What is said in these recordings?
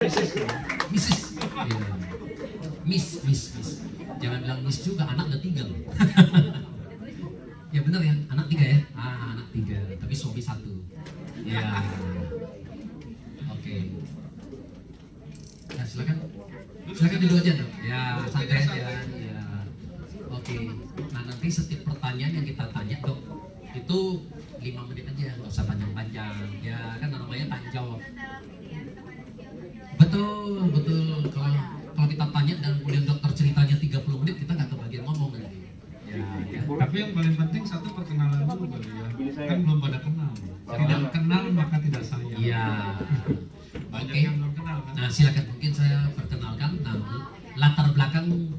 Mrs. Iya. Miss. Jangan bilang Miss juga, anak udah 3 loh. Ya benar ya, anak 3 ya? Anak 3, tapi suami 1. Ya. Oke. Nah, silakan dulu aja dong. Ya, santai aja. Ya. Oke. Nah, nanti setiap pertanyaan yang kita tanya, Dok, itu 5 menit aja, nggak usah panjang-panjang. Ya, kan namanya tanya jawab. Betul. Kalau kita tanya dan kemudian dokter ceritanya 30 menit, kita nggak kebagian ngomong nanti. Ya. Tapi yang paling penting satu perkenalan dulu kali ya. Kan belum pada kenal. Tidak kenal maka tidak sayang. Iya. Banyak Oke. yang belum kenal kan. Nah, silakan mungkin saya perkenalkan. Nah, latar belakang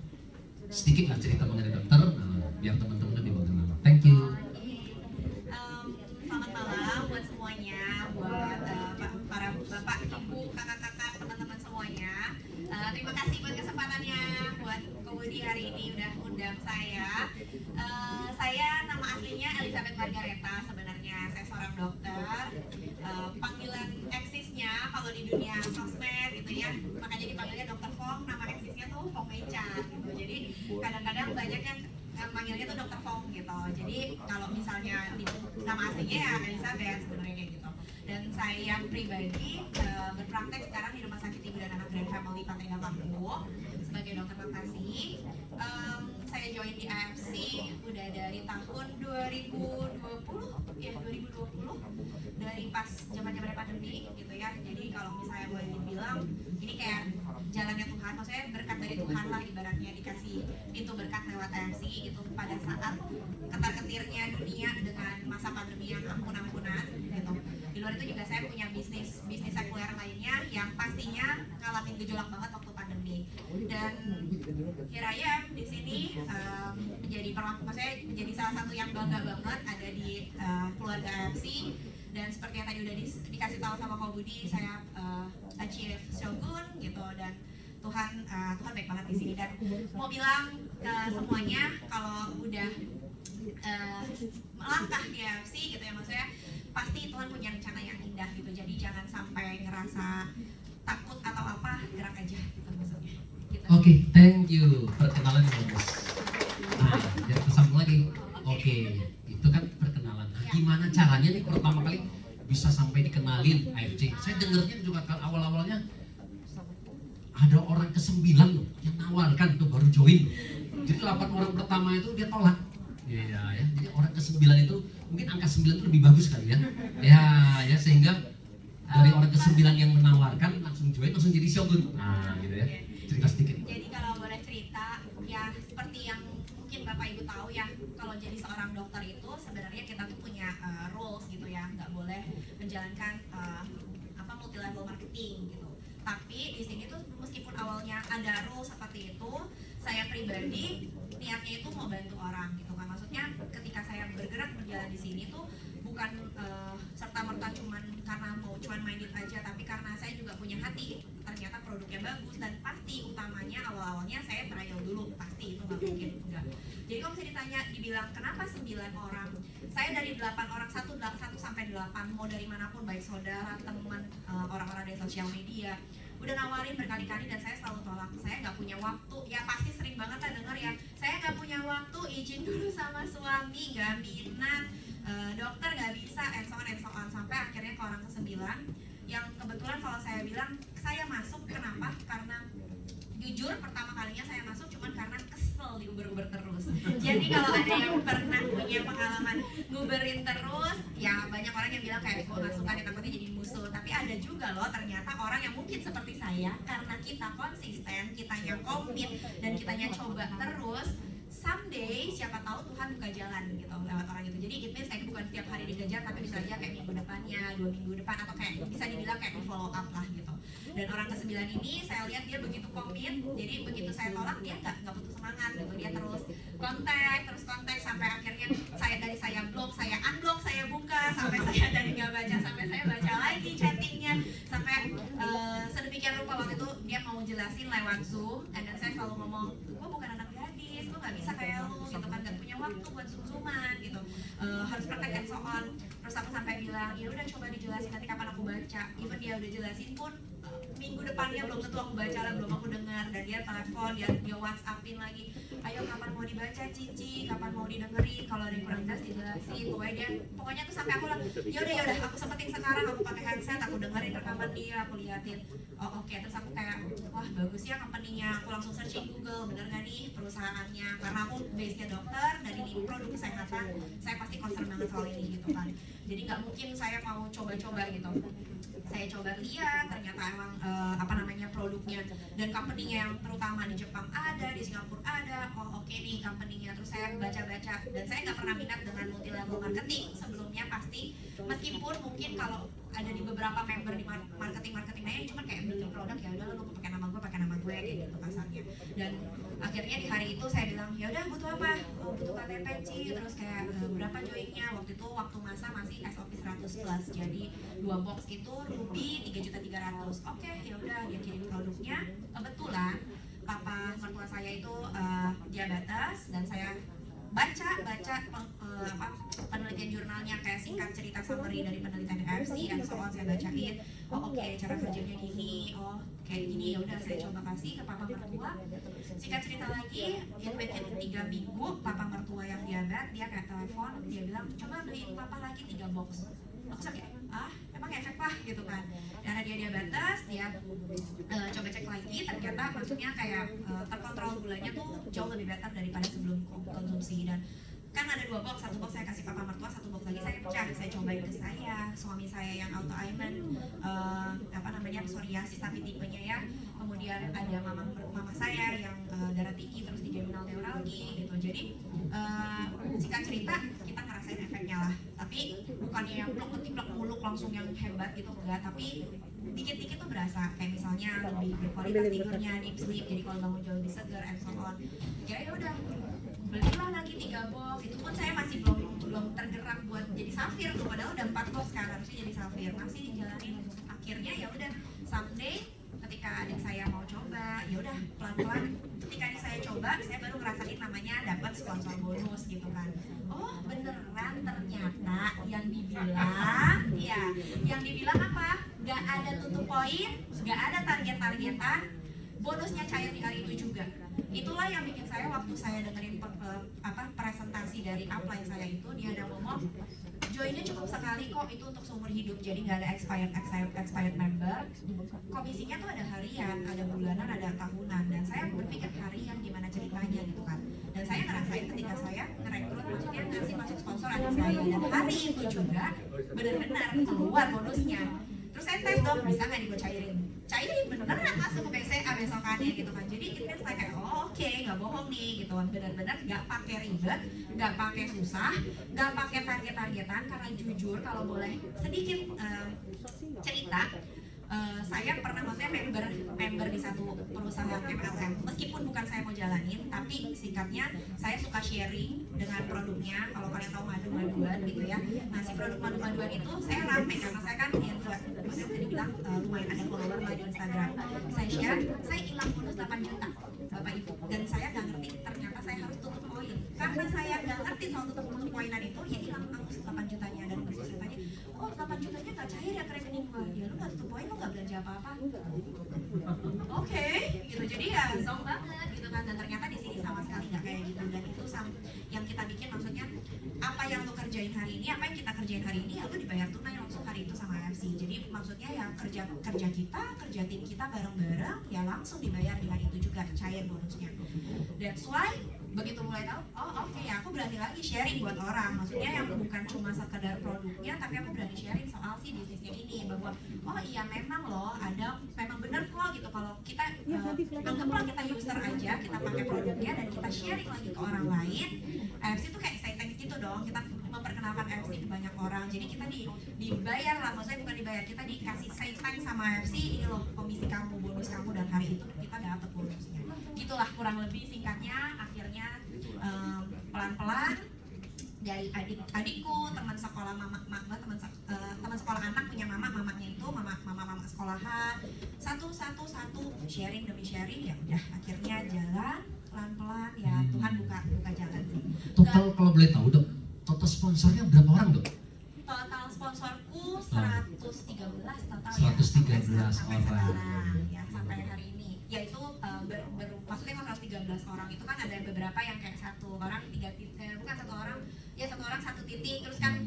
sedikit lah cerita mengenai dokter. Nah, biar teman-teman lebih mengenal. Thank you. Selamat malam buat semuanya, buat para bapak, ibu, kakak-kakak, teman-teman semuanya. Terima kasih buat kesempatannya, buat Kobudi hari ini udah undang saya. Saya nama aslinya Elizabeth Margareta sebenarnya. Saya seorang dokter. Panggilan eksisnya kalau di dunia sosmed gitu ya, makanya dipanggilnya Dokter Fong. Nama eksisnya tuh Fong Mecha gitu. Jadi kadang-kadang banyak yang manggilnya tuh Dokter Fong gitu. Jadi kalau misalnya nama aslinya ya Elizabeth sebenarnya kayak gitu. Dan saya pribadi berpraktek sekarang di Rumah Sakit Ibu dan Anak Grand Family Pantai Ngakampu sebagai dokter laktasi. Saya join di AFC udah dari tahun 2020 dari pas zaman-zaman pandemi gitu ya. Jadi kalau misalnya boleh dibilang ini kayak jalannya Tuhan, maksudnya berkat dari Tuhan lah ibaratnya, dikasih itu berkat lewat AFC gitu pada saat ketar-ketirnya dunia dengan masa pandemi yang ampun-ampunan gitu. Di luar itu juga saya punya bisnis sekuler lainnya yang pastinya ngalamin gejolak banget waktu pandemi. Dan kiranya di sini menjadi salah satu yang bangga banget ada di keluarga AFC. Dan seperti yang tadi udah dikasih tahu sama Kak Budi, saya achieve Shogun gitu, dan Tuhan baik banget di sini. Dan mau bilang ke semuanya kalau udah melangkah di AFC gitu ya, maksudnya pasti Tuhan punya rencana yang indah gitu. Jadi jangan sampai ngerasa takut atau apa, gerak aja gitu maksudnya. Gitu. Oke, thank you. Perkenalan yang bagus. Nah, jangan kesambung lagi. Oke, itu kan perkenalan. Nah, gimana caranya nih pertama kali bisa sampai dikenalin AFC? Saya dengarnya juga kan awal-awalnya ada orang ke-9 loh yang nawarkan tuh baru join. Jadi 8 orang pertama itu dia tolak. Iya ya. Jadi orang ke-9 itu mungkin angka 9 itu lebih bagus kali ya. Ya sehingga dari orang ke-9 yang menawarkan langsung join, langsung jadi Shogun. Nah, gitu ya. Cerita sedikit. Jadi kalau boleh cerita, ya seperti yang mungkin Bapak Ibu tahu ya, kalau jadi seorang dokter itu sebenarnya kita tuh punya rules gitu ya, nggak boleh menjalankan multi level marketing gitu. Tapi di sini tuh meskipun awalnya ada rules seperti itu, saya pribadi niatnya itu mau bantu orang gitu kan. Maksudnya ketika saya bergerak berjalan di sini tuh bukan serta merta cuman karena mau cuman main it aja, tapi karena saya juga punya hati. Ternyata produknya bagus, dan pasti utamanya awal-awalnya saya trial dulu, pasti itu nggak mungkin enggak. Jadi kalau bisa ditanya, dibilang kenapa 9 orang, saya dari 8 orang, 1 sampai 8, mau dari manapun, baik saudara, teman, orang-orang dari sosial media, udah nawarin berkali-kali dan saya selalu tolak. Saya nggak punya waktu, ya pasti sering banget lah denger ya, saya nggak punya waktu, izin dulu sama suami, nggak minat, dokter nggak bisa, and so on, sampai akhirnya ke orang ke-9 yang kebetulan kalau saya bilang saya masuk kenapa? Karena jujur pertama kalinya saya masuk cuman karena kesel di Uber terus. Jadi kalau ada yang pernah punya pengalaman nguberin terus, ya banyak orang yang bilang kayak gue nggak suka nih, takutnya jadi musuh. Tapi ada juga loh ternyata orang yang mungkin seperti saya, karena kita konsisten, kitanya komit, dan kitanya coba terus, someday siapa tahu Tuhan buka jalan gitu lewat orang itu. Jadi it means kayak bukan setiap hari dikejar, tapi bisa aja kayak minggu depannya, 2 minggu depan, atau kayak bisa dibilang kayak di follow up lah gitu. Dan orang ke-9 ini saya lihat dia begitu komit, jadi begitu saya tolak dia nggak putus semangat gitu. Dia terus kontak sampai akhirnya saya blok, saya unblock, saya buka, sampai saya dari nggak baca sampai saya baca lagi chattingnya, sampai sedemikian rupa waktu itu dia mau jelasin lewat Zoom, dan saya selalu ngomong, gue bukan anak gadis, gue nggak bisa kayak lu gitu kan, gak punya waktu buat zoom-zooman gitu, harus praktek and so on. Terus aku sampai bilang, ya udah coba dijelasin nanti kapan aku baca. Even dia udah jelasin pun minggu depannya belum tentu aku baca lah, belum aku dengar, dan dia telepon, dia WhatsAppin lagi, ayo kapan mau dibaca Cici, kapan mau didengerin, kalau ada yang kurang jelas dijelasin, pokoknya tuh sampai aku lah, yaudah aku sempetin sekarang, aku pakai headset, aku dengerin rekaman dia, aku liatin, oh oke. Terus aku kayak, wah bagus ya company-nya, aku langsung searching Google, bener gak nih perusahaannya, karena aku base-nya dokter dan ini produk kesehatan, saya pasti concern banget soal ini gitu kan, jadi nggak mungkin saya mau coba-coba gitu. Saya coba lihat, ternyata emang produknya dan company-nya yang terutama di Jepang ada, di Singapura ada, oh oke nih company-nya. Terus saya baca-baca, dan saya nggak pernah minat dengan multi level marketing sebelumnya pasti, meskipun mungkin kalau ada di beberapa member di marketing lain cuma kayak beli produk, ya udah lu pakai nama gue kayak gitu kasarnya. Dan akhirnya di hari itu saya bilang, ya udah butuh apa? Oh, butuh KTP Ci, terus kayak berapa joinnya? Waktu itu waktu masa masih SOP 100 plus, jadi 2 box itu Ruby 3.300.000. Oke, ya udah dia kirim produknya. Kebetulan papa mertua saya itu diabetes, dan saya baca penelitian jurnalnya, kayak singkat cerita summary dari penelitian FC dan so on, saya bacain. Oh oke, cara kerjanya gini, oh kayak gini, ya udah saya coba kasih ke papa mertua. Singkat cerita lagi, in within 3 minggu papa mertua yang diabetes, dia kayak telepon, dia bilang coba beliin papa lagi 3 box. Aku kayak, emang efek lah gitu kan, karena dia diabetes, dia coba cek lagi, ternyata maksudnya kayak terkontrol gulanya tuh jauh lebih better daripada sebelum konsumsi. Dan kan ada 2 box, 1 box saya kasih papa mertua, 1 box lagi saya pecah, saya cobain ke suami saya yang autoimun psoriasis tapi tipenya ya, kemudian ada mama saya yang darah tinggi terus trigeminal neuralgi gitu. Jadi singkat cerita kita ngerasain efeknya lah, tapi bukannya yang plok muluk langsung yang hebat gitu enggak, tapi dikit-dikit tuh berasa, kayak misalnya lebih berkualitas tidurnya, deep sleep, jadi kalau bangun jauh lebih segar and so on. Ya udah belilah lagi 3 box, itu pun saya masih belum tergerak buat jadi safir tuh, padahal udah 4 box kan harusnya jadi safir, masih dijalanin. Akhirnya ya udah someday ketika adik saya mau coba, ya udah pelan-pelan ketika adik saya coba, saya baru ngerasain namanya dapat sponsor bonus gitu kan. Oh beneran, ternyata yang dibilang apa? Gak ada tutup poin, gak ada target-targetan, bonusnya cair di hari itu juga. Itulah yang bikin saya waktu saya dengerin presentasi dari upline saya itu, dia ada ngomong joinnya cukup sekali kok, itu untuk seumur hidup, jadi nggak ada expired member. Komisinya tuh ada harian, ada bulanan, ada tahunan, dan saya berpikir harian gimana ceritanya gitu kan. Dan saya ngerasain ketika saya ngerekrut, maksudnya ngasih masuk sponsor adik saya, dan hari itu juga benar-benar keluar bonusnya. Terus saya tes dong, bisa nggak gue cairin beneran masuk ke BCA besokannya gitu kan. Jadi itu saya kayak oke, nggak bohong nih gitu kan, benar-benar nggak pakai ribet, nggak pakai susah, nggak pakai target-targetan. Karena jujur kalau boleh sedikit cerita, saya pernah maksudnya member di satu perusahaan MLM, meskipun bukan saya mau jalanin, tapi singkatnya saya suka sharing dengan produknya. Kalau kalian tahu madu-maduan gitu ya, nah si produk madu-maduan itu saya rame karena saya kan maksudnya tadi bilang lumayan ada follower lah di Instagram. Saya share, saya hilang bonus 8 juta Bapak Ibu, dan saya nggak ngerti ternyata saya harus tutup poin. Karena saya nggak ngerti soal tutup poinan itu, ya hilang angus 8 jutanya. Dan terus saya tanya, oh 8 jutanya nggak cair ya ke rekening gue? Ya lu nggak tutup poin, lu nggak belanja apa-apa. Oke, gitu. Jadi ya zong banget gitu kan. Dan ternyata di sini sama sekali nggak kayak gitu. Dan itu yang kita bikin, maksudnya apa yang lu kerjain hari ini, apa yang kita kerjain hari ini, ya lu dibayar tunai langsung hari itu sama FC. Jadi maksudnya ya kerja tim kita bareng-bareng, ya langsung dibayar di hari itu juga, cair bonusnya. That's why begitu mulai tahu, oke, ya aku berani lagi sharing buat orang, maksudnya yang bukan cuma sekedar produknya, tapi aku berani sharing soal si bisnisnya ini, bahwa oh iya memang loh, memang bener kok gitu, kalau kita anggaplah kita user aja, kita pakai produknya dan kita sharing lagi ke orang lain. AFC itu kayak say thanks gitu dong, kita memperkenalkan AFC ke banyak orang, jadi kita dibayar lah, maksudnya bukan dibayar, kita dikasih say thanks sama AFC, ini loh komisi kamu, bonus kamu, dan hari itu kita dapat bonusnya. Gitulah kurang lebih singkatnya. Akhirnya pelan-pelan dari adikku, teman sekolah teman sekolah anak punya mamanya itu mama sekolahan, satu sharing demi sharing, ya udah akhirnya jalan pelan-pelan, ya Tuhan buka jalan sih. Total kalau boleh tahu dok, total sponsornya berapa orang dok? total sponsorku 113 total 113 sampai orang. sekarang ya, sampai hari ini. Yaitu maksudnya kalau 113 orang itu kan ada beberapa yang kayak satu orang bukan satu orang, ya satu orang satu titik, terus kan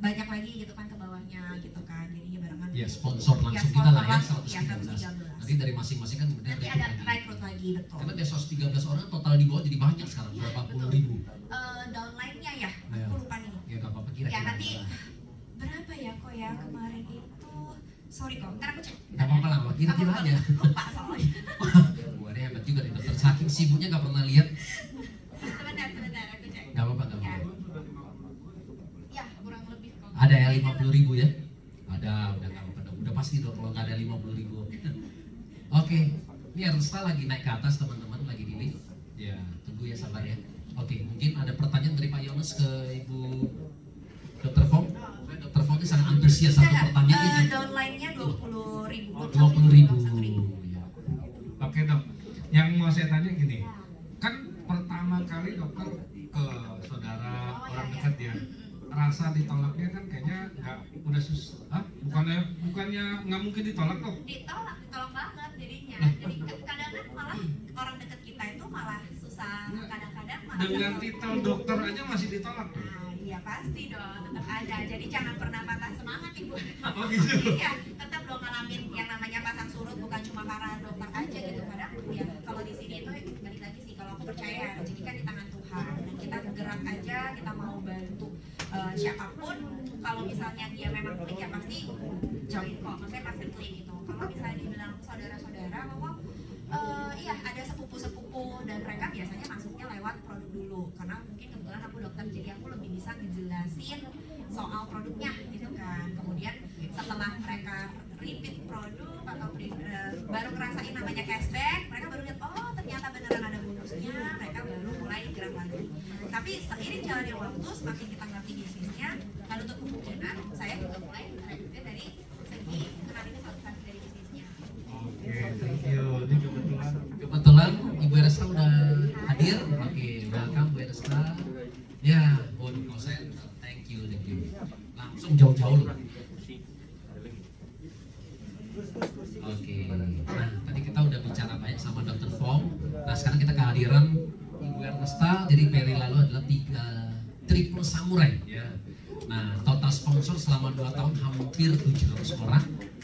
banyak lagi gitu kan ke bawahnya gitu kan, jadinya barengan. Ya sponsor langsung Ya, kita lah ya sponsor 113. 113. Nanti dari masing-masing kan kemudian Nanti ada rekrut lagi, betul. Karena dari 113 orang total di bawah jadi banyak sekarang, Ya, berapa betul. puluh ribu. Downline-nya ya, Ya. aku lupa nih. Ya nggak apa-apa, Ya kira-kira. nanti berapa ya kok ya kemarin itu, sorry kok, ntar aku cek. Nggak apa-apa lah, kira-kira Aku aja. lupa soalnya. Wah, ini hebat juga nih dokter. Saking sibuknya nggak pernah lihat. Sebentar, aku cek. Nggak apa-apa, nggak Ya. apa-apa. Ya, kurang lebih kok. Ada ya 50.000 ya? Ada, udah nggak apa-apa. Udah pasti dong kalau nggak ada 50.000. Oke, ini Ernesta lagi naik ke atas teman-teman, lagi di lift. Ya, tunggu ya, sabar ya. Oke, mungkin ada pertanyaan dari Pak Yones ke Ibu Dr. Fong. Dr. Fong ini sangat antusias satu pertanyaan ini. Downline-nya 20.000. 20.000. Ya. Oke dok, yang mau saya tanya gini, kan pertama kali dokter ke saudara orang dekat ya, rasa ditolaknya kan kayaknya nggak udah bukannya nggak mungkin ditolak dok? Ditolak banget jadinya. Jadi kadang kan malah orang dekat kita itu malah susah, kadang-kadang malah Dengan titel dokter aja masih ditolak dok? Nah, iya pasti dong, tetap ada. Jadi jangan pernah patah semangat ibu. Oh gitu. Iya, tetap dong ngalamin yang namanya pasang surut, bukan cuma karena dokter aja gitu. Kadang ya kalau di sini itu balik lagi sih, kalau aku percaya rezeki kan di tangan Tuhan, dan kita gerak aja, kita mau bantu siapapun. Kalau misalnya dia memang klik ya pasti join kok, maksudnya pasti klik gitu. Kalau misalnya dibilang saudara-saudara bahwa iya ada sepupu-sepupu, dan mereka biasanya masuknya lewat produk dulu, karena mungkin kebetulan aku dokter, jadi aku lebih bisa ngejelasin soal produknya gitu kan. Kemudian setelah mereka repeat produk atau baru ngerasain namanya cashback, mereka baru lihat oh ternyata beneran ada bonusnya, mereka baru mulai gerak lagi. Tapi seiring jalannya waktu, semakin kita ngerti bisnisnya, lalu untuk kemungkinan saya juga mulai rekrutnya dari segi kenalin satu dari bisnisnya. Oke, thank you. Ini Kebetulan Ibu Ernesta udah hadir. Oke, welcome Bu Ernesta. Ya, waduh, kalau saya thank you. Langsung jauh-jauh loh. Oke, nah tadi kita udah bicara banyak sama Dr. Fong. Nah sekarang kita kehadiran Ibu Ernesta. Jadi peri lalu adalah 3 triple samurai ya. Nah total sponsor selama 2 tahun hampir 700 orang,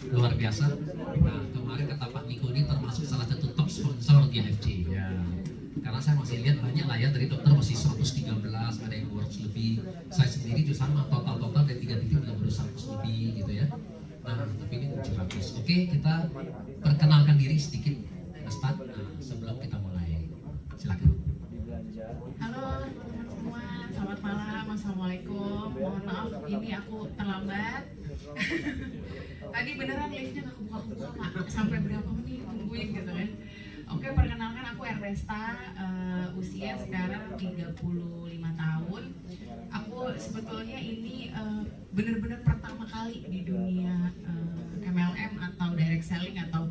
luar biasa. Nah kemarin kata Pak Niko ini termasuk salah satu top sponsor di AFC ya. Karena saya masih lihat banyak lah ya, dari dokter masih 113, ada yang 200 lebih. Saya sendiri juga sama, total dari 3 titik udah baru 100 lebih gitu ya. Nah, tapi ini 700. Oke, kita perkenalkan diri sedikit, Ernesta. Nah, sebelum kita mulai, silakan. Halo teman-teman semua, selamat malam, assalamualaikum. Mohon maaf, ini aku terlambat. Tadi beneran liftnya nggak kebuka-buka Pak, sampai berapa menit tungguin gitu kan. Oke, perkenalkan aku Ernesta, usia sekarang 35 tahun. Aku sebetulnya ini benar-benar pertama kali di dunia MLM atau direct selling atau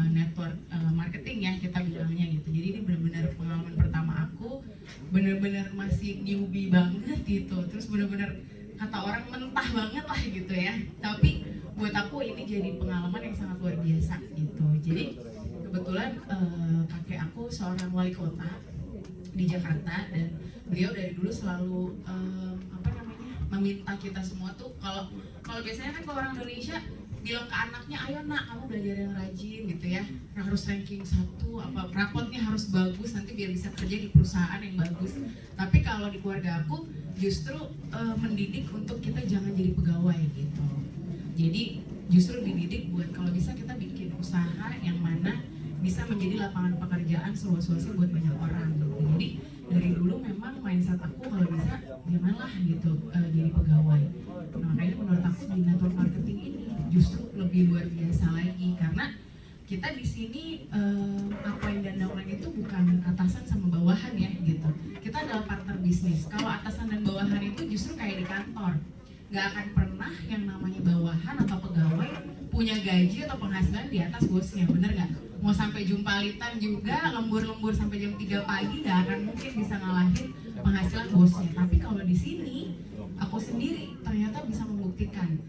network marketing ya kita bilangnya gitu. Jadi ini benar-benar pengalaman pertama aku, benar-benar masih newbie banget gitu. Terus benar-benar kata orang mentah banget lah gitu ya. Tapi buat aku ini jadi pengalaman yang sangat luar biasa gitu. Jadi kebetulan kakek aku seorang wali kota di Jakarta, dan beliau dari dulu selalu meminta kita semua tuh, kalau biasanya kan kalau orang Indonesia bilang ke anaknya, ayo nak kamu belajar yang rajin gitu ya, harus ranking 1, rapotnya harus bagus nanti biar bisa kerja di perusahaan yang bagus. Tapi kalau di keluarga aku justru mendidik untuk kita jangan jadi pegawai gitu. Jadi justru dididik buat kalau bisa kita bikin usaha yang mana bisa menjadi lapangan pekerjaan seluas-luasnya buat banyak orang gitu. Jadi dari dulu memang mindset aku kalau bisa janganlah gitu jadi pegawai. Nah, makanya menurut aku di network marketing ini justru lebih luar biasa lagi, karena kita di sini upline dan downline itu bukan atasan sama bawahan ya gitu. Kita adalah partner bisnis. Kalau atasan dan bawahan itu justru kayak di kantor, nggak akan pernah yang namanya bawahan atau pegawai punya gaji atau penghasilan di atas bosnya, bener nggak? Mau sampai jumpalitan juga, lembur-lembur sampai jam 3 pagi nggak akan mungkin bisa ngalahin penghasilan bosnya. Tapi kalau di sini aku sendiri ternyata bisa membuktikan.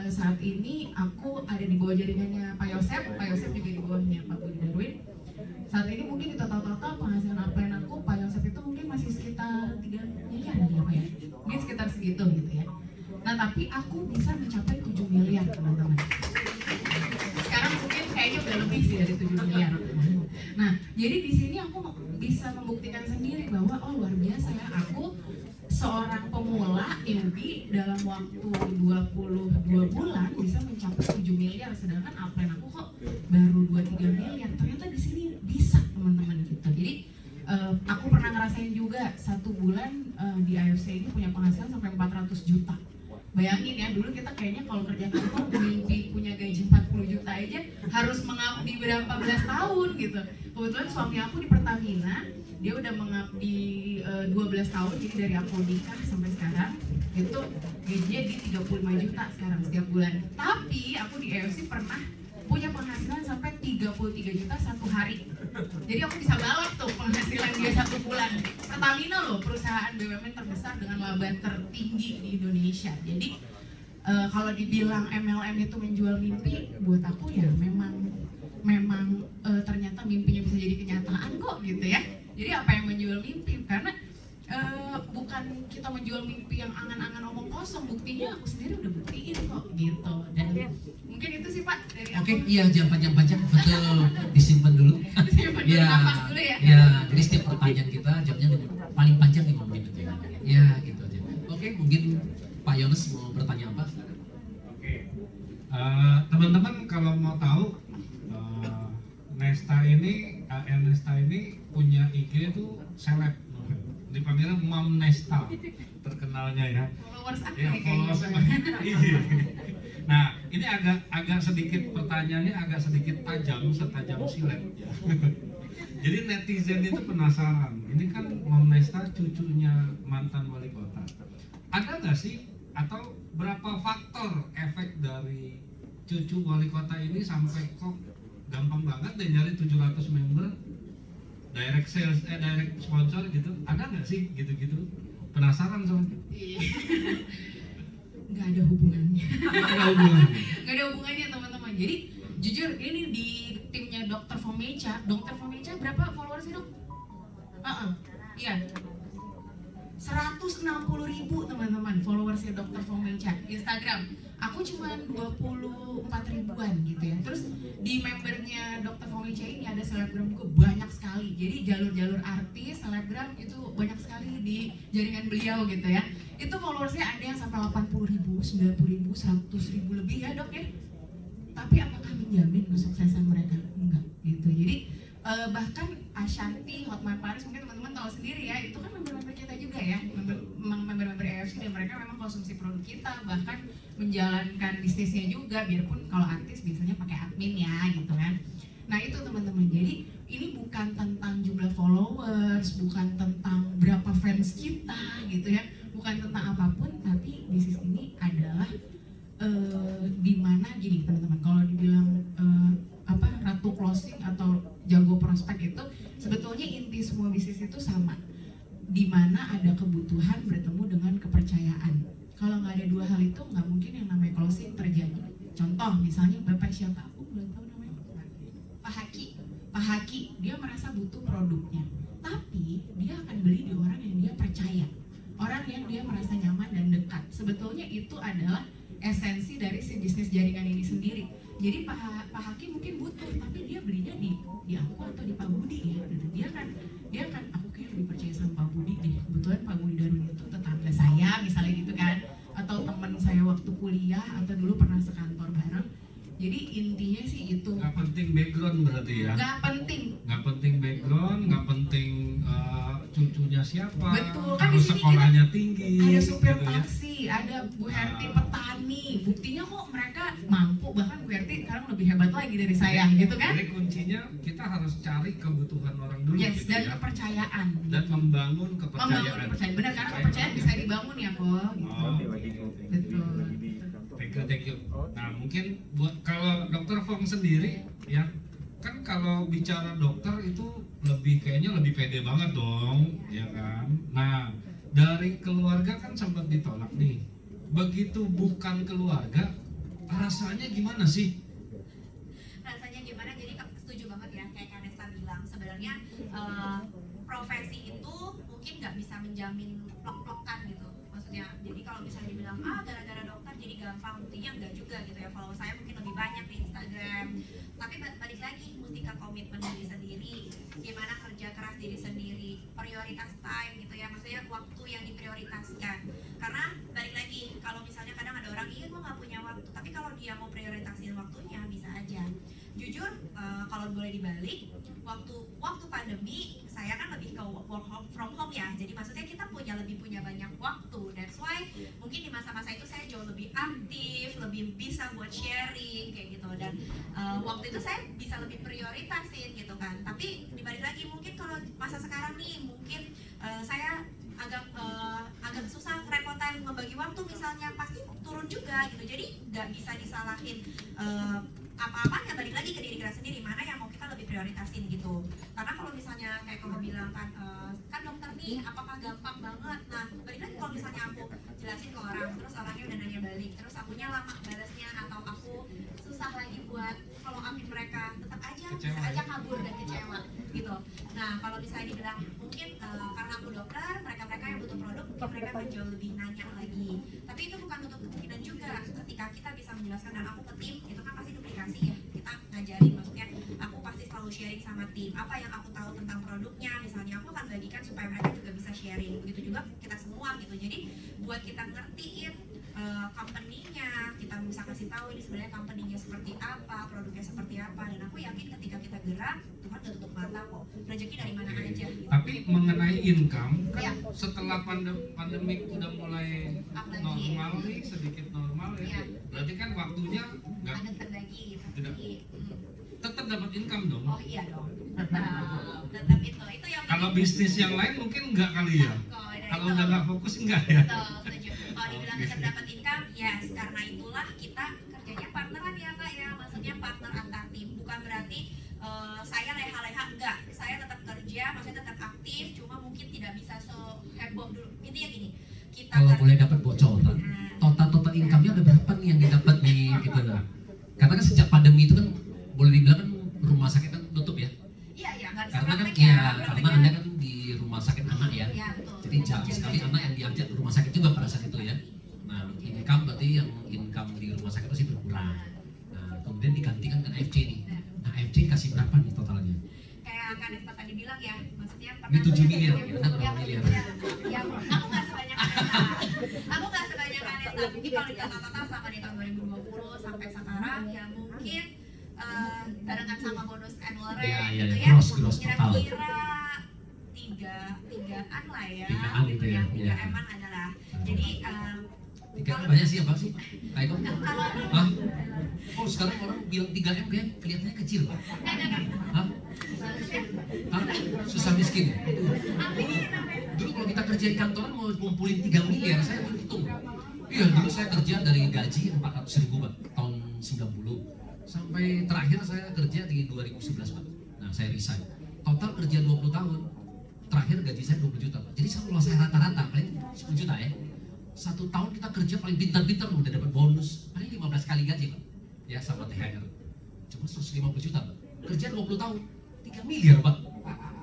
Saat ini aku ada di bawah jaringannya Pak Yosep juga di bawahnya Pak Budi Darwin. Saat ini mungkin di total penghasilan upline aku, Pak Yosep itu mungkin masih sekitar 3 miliar ya Pak ya? Mungkin sekitar segitu gitu ya. Nah tapi aku bisa mencapai 7 miliar teman-teman. Sekarang mungkin kayaknya udah lebih sih dari 7 miliar. Nah jadi di sini aku bisa membuktikan sendiri bahwa oh luar biasa ya, aku seorang pemula newbie dalam waktu 22 bulan bisa mencapai 7 miliar, sedangkan upline aku kok baru 2-3 miliar. Ternyata di sini bisa teman-teman gitu. Jadi aku pernah ngerasain juga 1 bulan di AFC ini punya penghasilan sampai 400 juta. Bayangin ya, dulu kita kayaknya kalau kerja kantor mimpi punya gaji 40 juta aja harus mengabdi berapa belas tahun gitu. Kebetulan suami aku di Pertamina, dia udah mengabdi 12 tahun, jadi dari aku nikah sampai sekarang itu gajinya di 35 juta sekarang setiap bulan. Tapi aku di EOC pernah punya penghasilan sampai 33 juta satu hari. Jadi aku bisa balap tuh penghasilan dia 1 bulan. Pertamina loh, perusahaan BUMN terbesar dengan laba tertinggi di Indonesia. Jadi kalau dibilang MLM itu menjual mimpi, buat aku ya memang ternyata mimpinya bisa jadi kenyataan kok gitu ya. Jadi apa yang menjual mimpi? Karena bukan kita menjual mimpi yang angan-angan omong kosong, buktinya aku sendiri udah buktiin kok gitu. Dan mungkin itu sih Pak dari aku. Oke, iya jangan panjang-panjang, betul, disimpan dulu. Simpan dulu, nafas dulu ya. Ya, jadi setiap pertanyaan kita jawabnya paling panjang 5 menit aja. Ya, gitu aja. Oke, mungkin Pak Yones mau bertanya apa? Oke. Teman-teman kalau mau tahu Nesta ini punya IG itu seleb, dipanggilnya Mam Nesta, terkenalnya ya. Followers aku Ya, nih kayaknya. Iya. Nah, ini agak sedikit pertanyaannya agak sedikit tajam setajam silet. Jadi netizen itu penasaran. Ini kan Mam Nesta cucunya mantan wali kota. Ada nggak sih atau berapa faktor efek dari cucu wali kota ini sampai kok gampang banget deh nyari 700 member, direct sales, direct sponsor gitu? Ada nggak sih gitu-gitu? Penasaran soalnya. Iya. Nggak ada hubungannya. Ada hubungannya. Nggak ada hubungannya teman-teman. Jadi jujur ini di timnya Dr. Fomecha berapa followers sih dok? Iya. 160.000 teman-teman followersnya Dr. Fomecha Instagram. Aku cuma 24 ribuan gitu ya. Terus di membernya Dr. Fomecha ini ada selebgram juga banyak sekali. Jadi jalur-jalur artis, selebgram itu banyak sekali di jaringan beliau gitu ya. Itu followersnya ada yang sampai 80.000, 90.000, 100.000 lebih ya dok ya. Tapi apakah menjamin kesuksesan mereka? Enggak gitu. Jadi bahkan Ashanti, Hotman Paris mungkin teman-teman tahu sendiri ya, itu kan member-member kita juga ya, member-member EFC, dan mereka memang konsumsi produk kita, bahkan menjalankan bisnisnya juga, biarpun kalau artis biasanya pakai admin ya gitu kan. Nah itu teman-teman, jadi ini bukan tentang jumlah followers, bukan tentang berapa fans kita gitu ya, bukan tentang apapun, tapi bisnis ini adalah dimana gini teman-teman, kalau dibilang ratu closing atau jago prospek itu sebetulnya inti semua bisnis itu sama, dimana ada kebutuhan bertemu dengan kepercayaan. Kalau nggak ada dua hal itu nggak mungkin yang namanya closing terjadi. Contoh misalnya bapak siapa, aku belum tahu namanya, Pak Haki dia merasa butuh produknya, tapi dia akan beli di orang yang dia percaya, orang yang dia merasa nyaman dan dekat. Sebetulnya itu adalah esensi dari si bisnis jaringan ini sendiri. Jadi Pak Haki mungkin butuh, tapi dia belinya di aku atau di Pak Budi ya. Dia kan aku kayak lebih percaya sama Pak Budi deh. Kebetulan Pak Budi Darwin itu tetangga saya misalnya gitu kan, atau teman saya waktu kuliah atau dulu pernah sekantor bareng. Jadi intinya sih itu. Nggak penting background berarti ya? Nggak penting. Nggak penting background, nggak penting cucunya siapa, Betul, kan harus di sini sekolahnya tinggi. Ada supir gitu ya. taksi, ada Bu Herti petani. Buktinya kok mereka mampu, bahkan Bu Herti sekarang lebih hebat lagi dari saya gitu kan? Jadi kuncinya kita harus cari kebutuhan orang dulu Yes, gitu dan ya. kepercayaan. Dan membangun Membangun kepercayaan. kepercayaan. Benar, karena kepercayaan bisa dibangun ya kok. Gitu. Oh, Betul. TK thank you. Nah mungkin buat kalau dokter Fong sendiri ya, kan kalau bicara dokter itu kayaknya lebih pede banget dong, ya kan. Nah dari keluarga kan sempat ditolak nih. Begitu bukan keluarga, rasanya gimana sih? Rasanya gimana? Jadi setuju banget ya kayak Kanesta bilang, sebenarnya profesi itu mungkin nggak bisa menjamin plek-plekan gitu, maksudnya. Jadi kalau misalnya dibilang gara-gara dokter jadi gampang, buktinya enggak juga gitu ya. Follow saya mungkin lebih banyak di Instagram, tapi balik lagi mesti ke komitmen diri sendiri, gimana kerja keras diri sendiri, prioritas time gitu ya, maksudnya waktu yang diprioritaskan. Karena balik lagi, kalau misalnya kadang ada orang, iya gue nggak punya waktu, tapi kalau dia mau prioritasin waktunya bisa aja. Jujur kalau boleh dibalik, waktu pandemi saya kan lebih ke work from home ya, jadi maksudnya kita lebih punya banyak waktu. That's why mungkin di masa-masa itu saya jauh lebih aktif, lebih bisa buat sharing kayak gitu, dan waktu itu saya bisa lebih prioritasin gitu kan. Tapi dibalik lagi mungkin kalau masa sekarang nih mungkin saya agak susah, kerepotan membagi waktu misalnya, pasti turun juga gitu. Jadi nggak bisa disalahin apa-apanya, balik lagi ke diri kita sendiri, mana yang mau kita lebih prioritasin gitu. Karena kalau misalnya kayak kamu bilang kan, kan dokter nih apakah gampang banget. Nah balik lagi, kalau misalnya aku jelasin ke orang, terus orangnya udah nanya balik, terus akunya lama balasnya, atau aku susah lagi buat follow upin mereka, tetap aja bisa aja kabur dan kecewa gitu. Nah kalau misalnya dibilang mungkin karena aku dokter, mereka yang butuh produk mungkin mereka akan jauh lebih nanya lagi. Tapi itu bukan untuk kemungkinan juga, ketika kita bisa menjelaskan dan aku ke tim, itu kan pasti duplikasi ya, kita ngajarin, maksudnya aku pasti selalu sharing sama tim apa yang aku tahu tentang produknya, misalnya aku akan bagikan supaya mereka juga bisa sharing, begitu juga kita semua gitu. Jadi buat kita ngertiin company-nya, kita bisa kasih tahu ini sebenarnya company-nya seperti apa, produknya seperti apa, dan aku yakin ketika kita gerak, Tuhan gak tutup mata kok, rezeki dari mana aja gitu. Tapi mengenai income kan Ya. setelah pandemik udah mulai normal nih, sedikit normal ya, Ya. berarti kan waktunya nggak Ada terbagi gitu. Tidak. tetap dapat income dong. Oh iya dong, tetap itu yang Kalau bisnis yang lain mungkin nggak kali ya. Kalau udah nggak fokus enggak ya. Betul, setuju. Kalau dibilang tetap dapat income, yes, karena itulah kita kerjanya partneran ya kak ya, maksudnya partner antar tim, bukan berarti saya leha-leha, enggak, saya tetap kerja, maksudnya tetap aktif, cuma mungkin tidak bisa seheboh dulu. Intinya gini, kita Kalau kerja- boleh dapat bocoran, total income-nya ada berapa nih yang didapat nih gitu loh. Karena kan sejak pandemi itu kan boleh dibilang kan rumah sakit kan tutup ya. Iya, nggak bisa Karena kan praktek ya, karena prakteknya. Anda kan di rumah sakit anak ya. Iya, betul. Jadi jarang sekali anak yang diajak ke rumah sakit juga pada saat itu ya. Nah, income berarti yang income di rumah sakit pasti berkurang. Nah, kemudian digantikan dengan AFC nih. Nah, AFC kasih berapa nih totalnya? Kayak Kanesta tadi bilang ya, maksudnya Ini 7 miliar, ya, benar berapa miliar? Ya, aku nggak sebanyak Kanesta. Aku nggak sebanyak Kanesta. Mungkin kalau di total sama di tahun 2020 sampai sekarang ya mungkin barengan sama bonus annual rate Ya, ya, gitu ya. gross total. Kira-kira tigaan lah ya. 3-an gitu ya, Tiga ya. eman adalah. Jadi Tiga M banyak sih apa sih? Pak Eko? kalau Hah? Oh sekarang orang bilang 3M kayak kelihatannya kecil Pak. enggak. Hah? Hah? Susah miskin. Amin. Dulu kalau kita kerja di kantoran mau ngumpulin 3 miliar, saya berhitung. Iya, dulu saya kerja dari gaji 400.000 Pak, tahun 90. Sampai terakhir saya kerja di 2011 Pak. Nah, saya resign. Total kerja 20 tahun. Terakhir gaji saya 20 juta Pak. Jadi kalau saya rata-rata paling 10 juta ya. 1 tahun kita kerja paling pintar-pintar udah dapat bonus paling 15 kali gaji Pak. Ya sama THR. Cuma 150 juta Pak. Kerja 20 tahun 3 miliar Pak.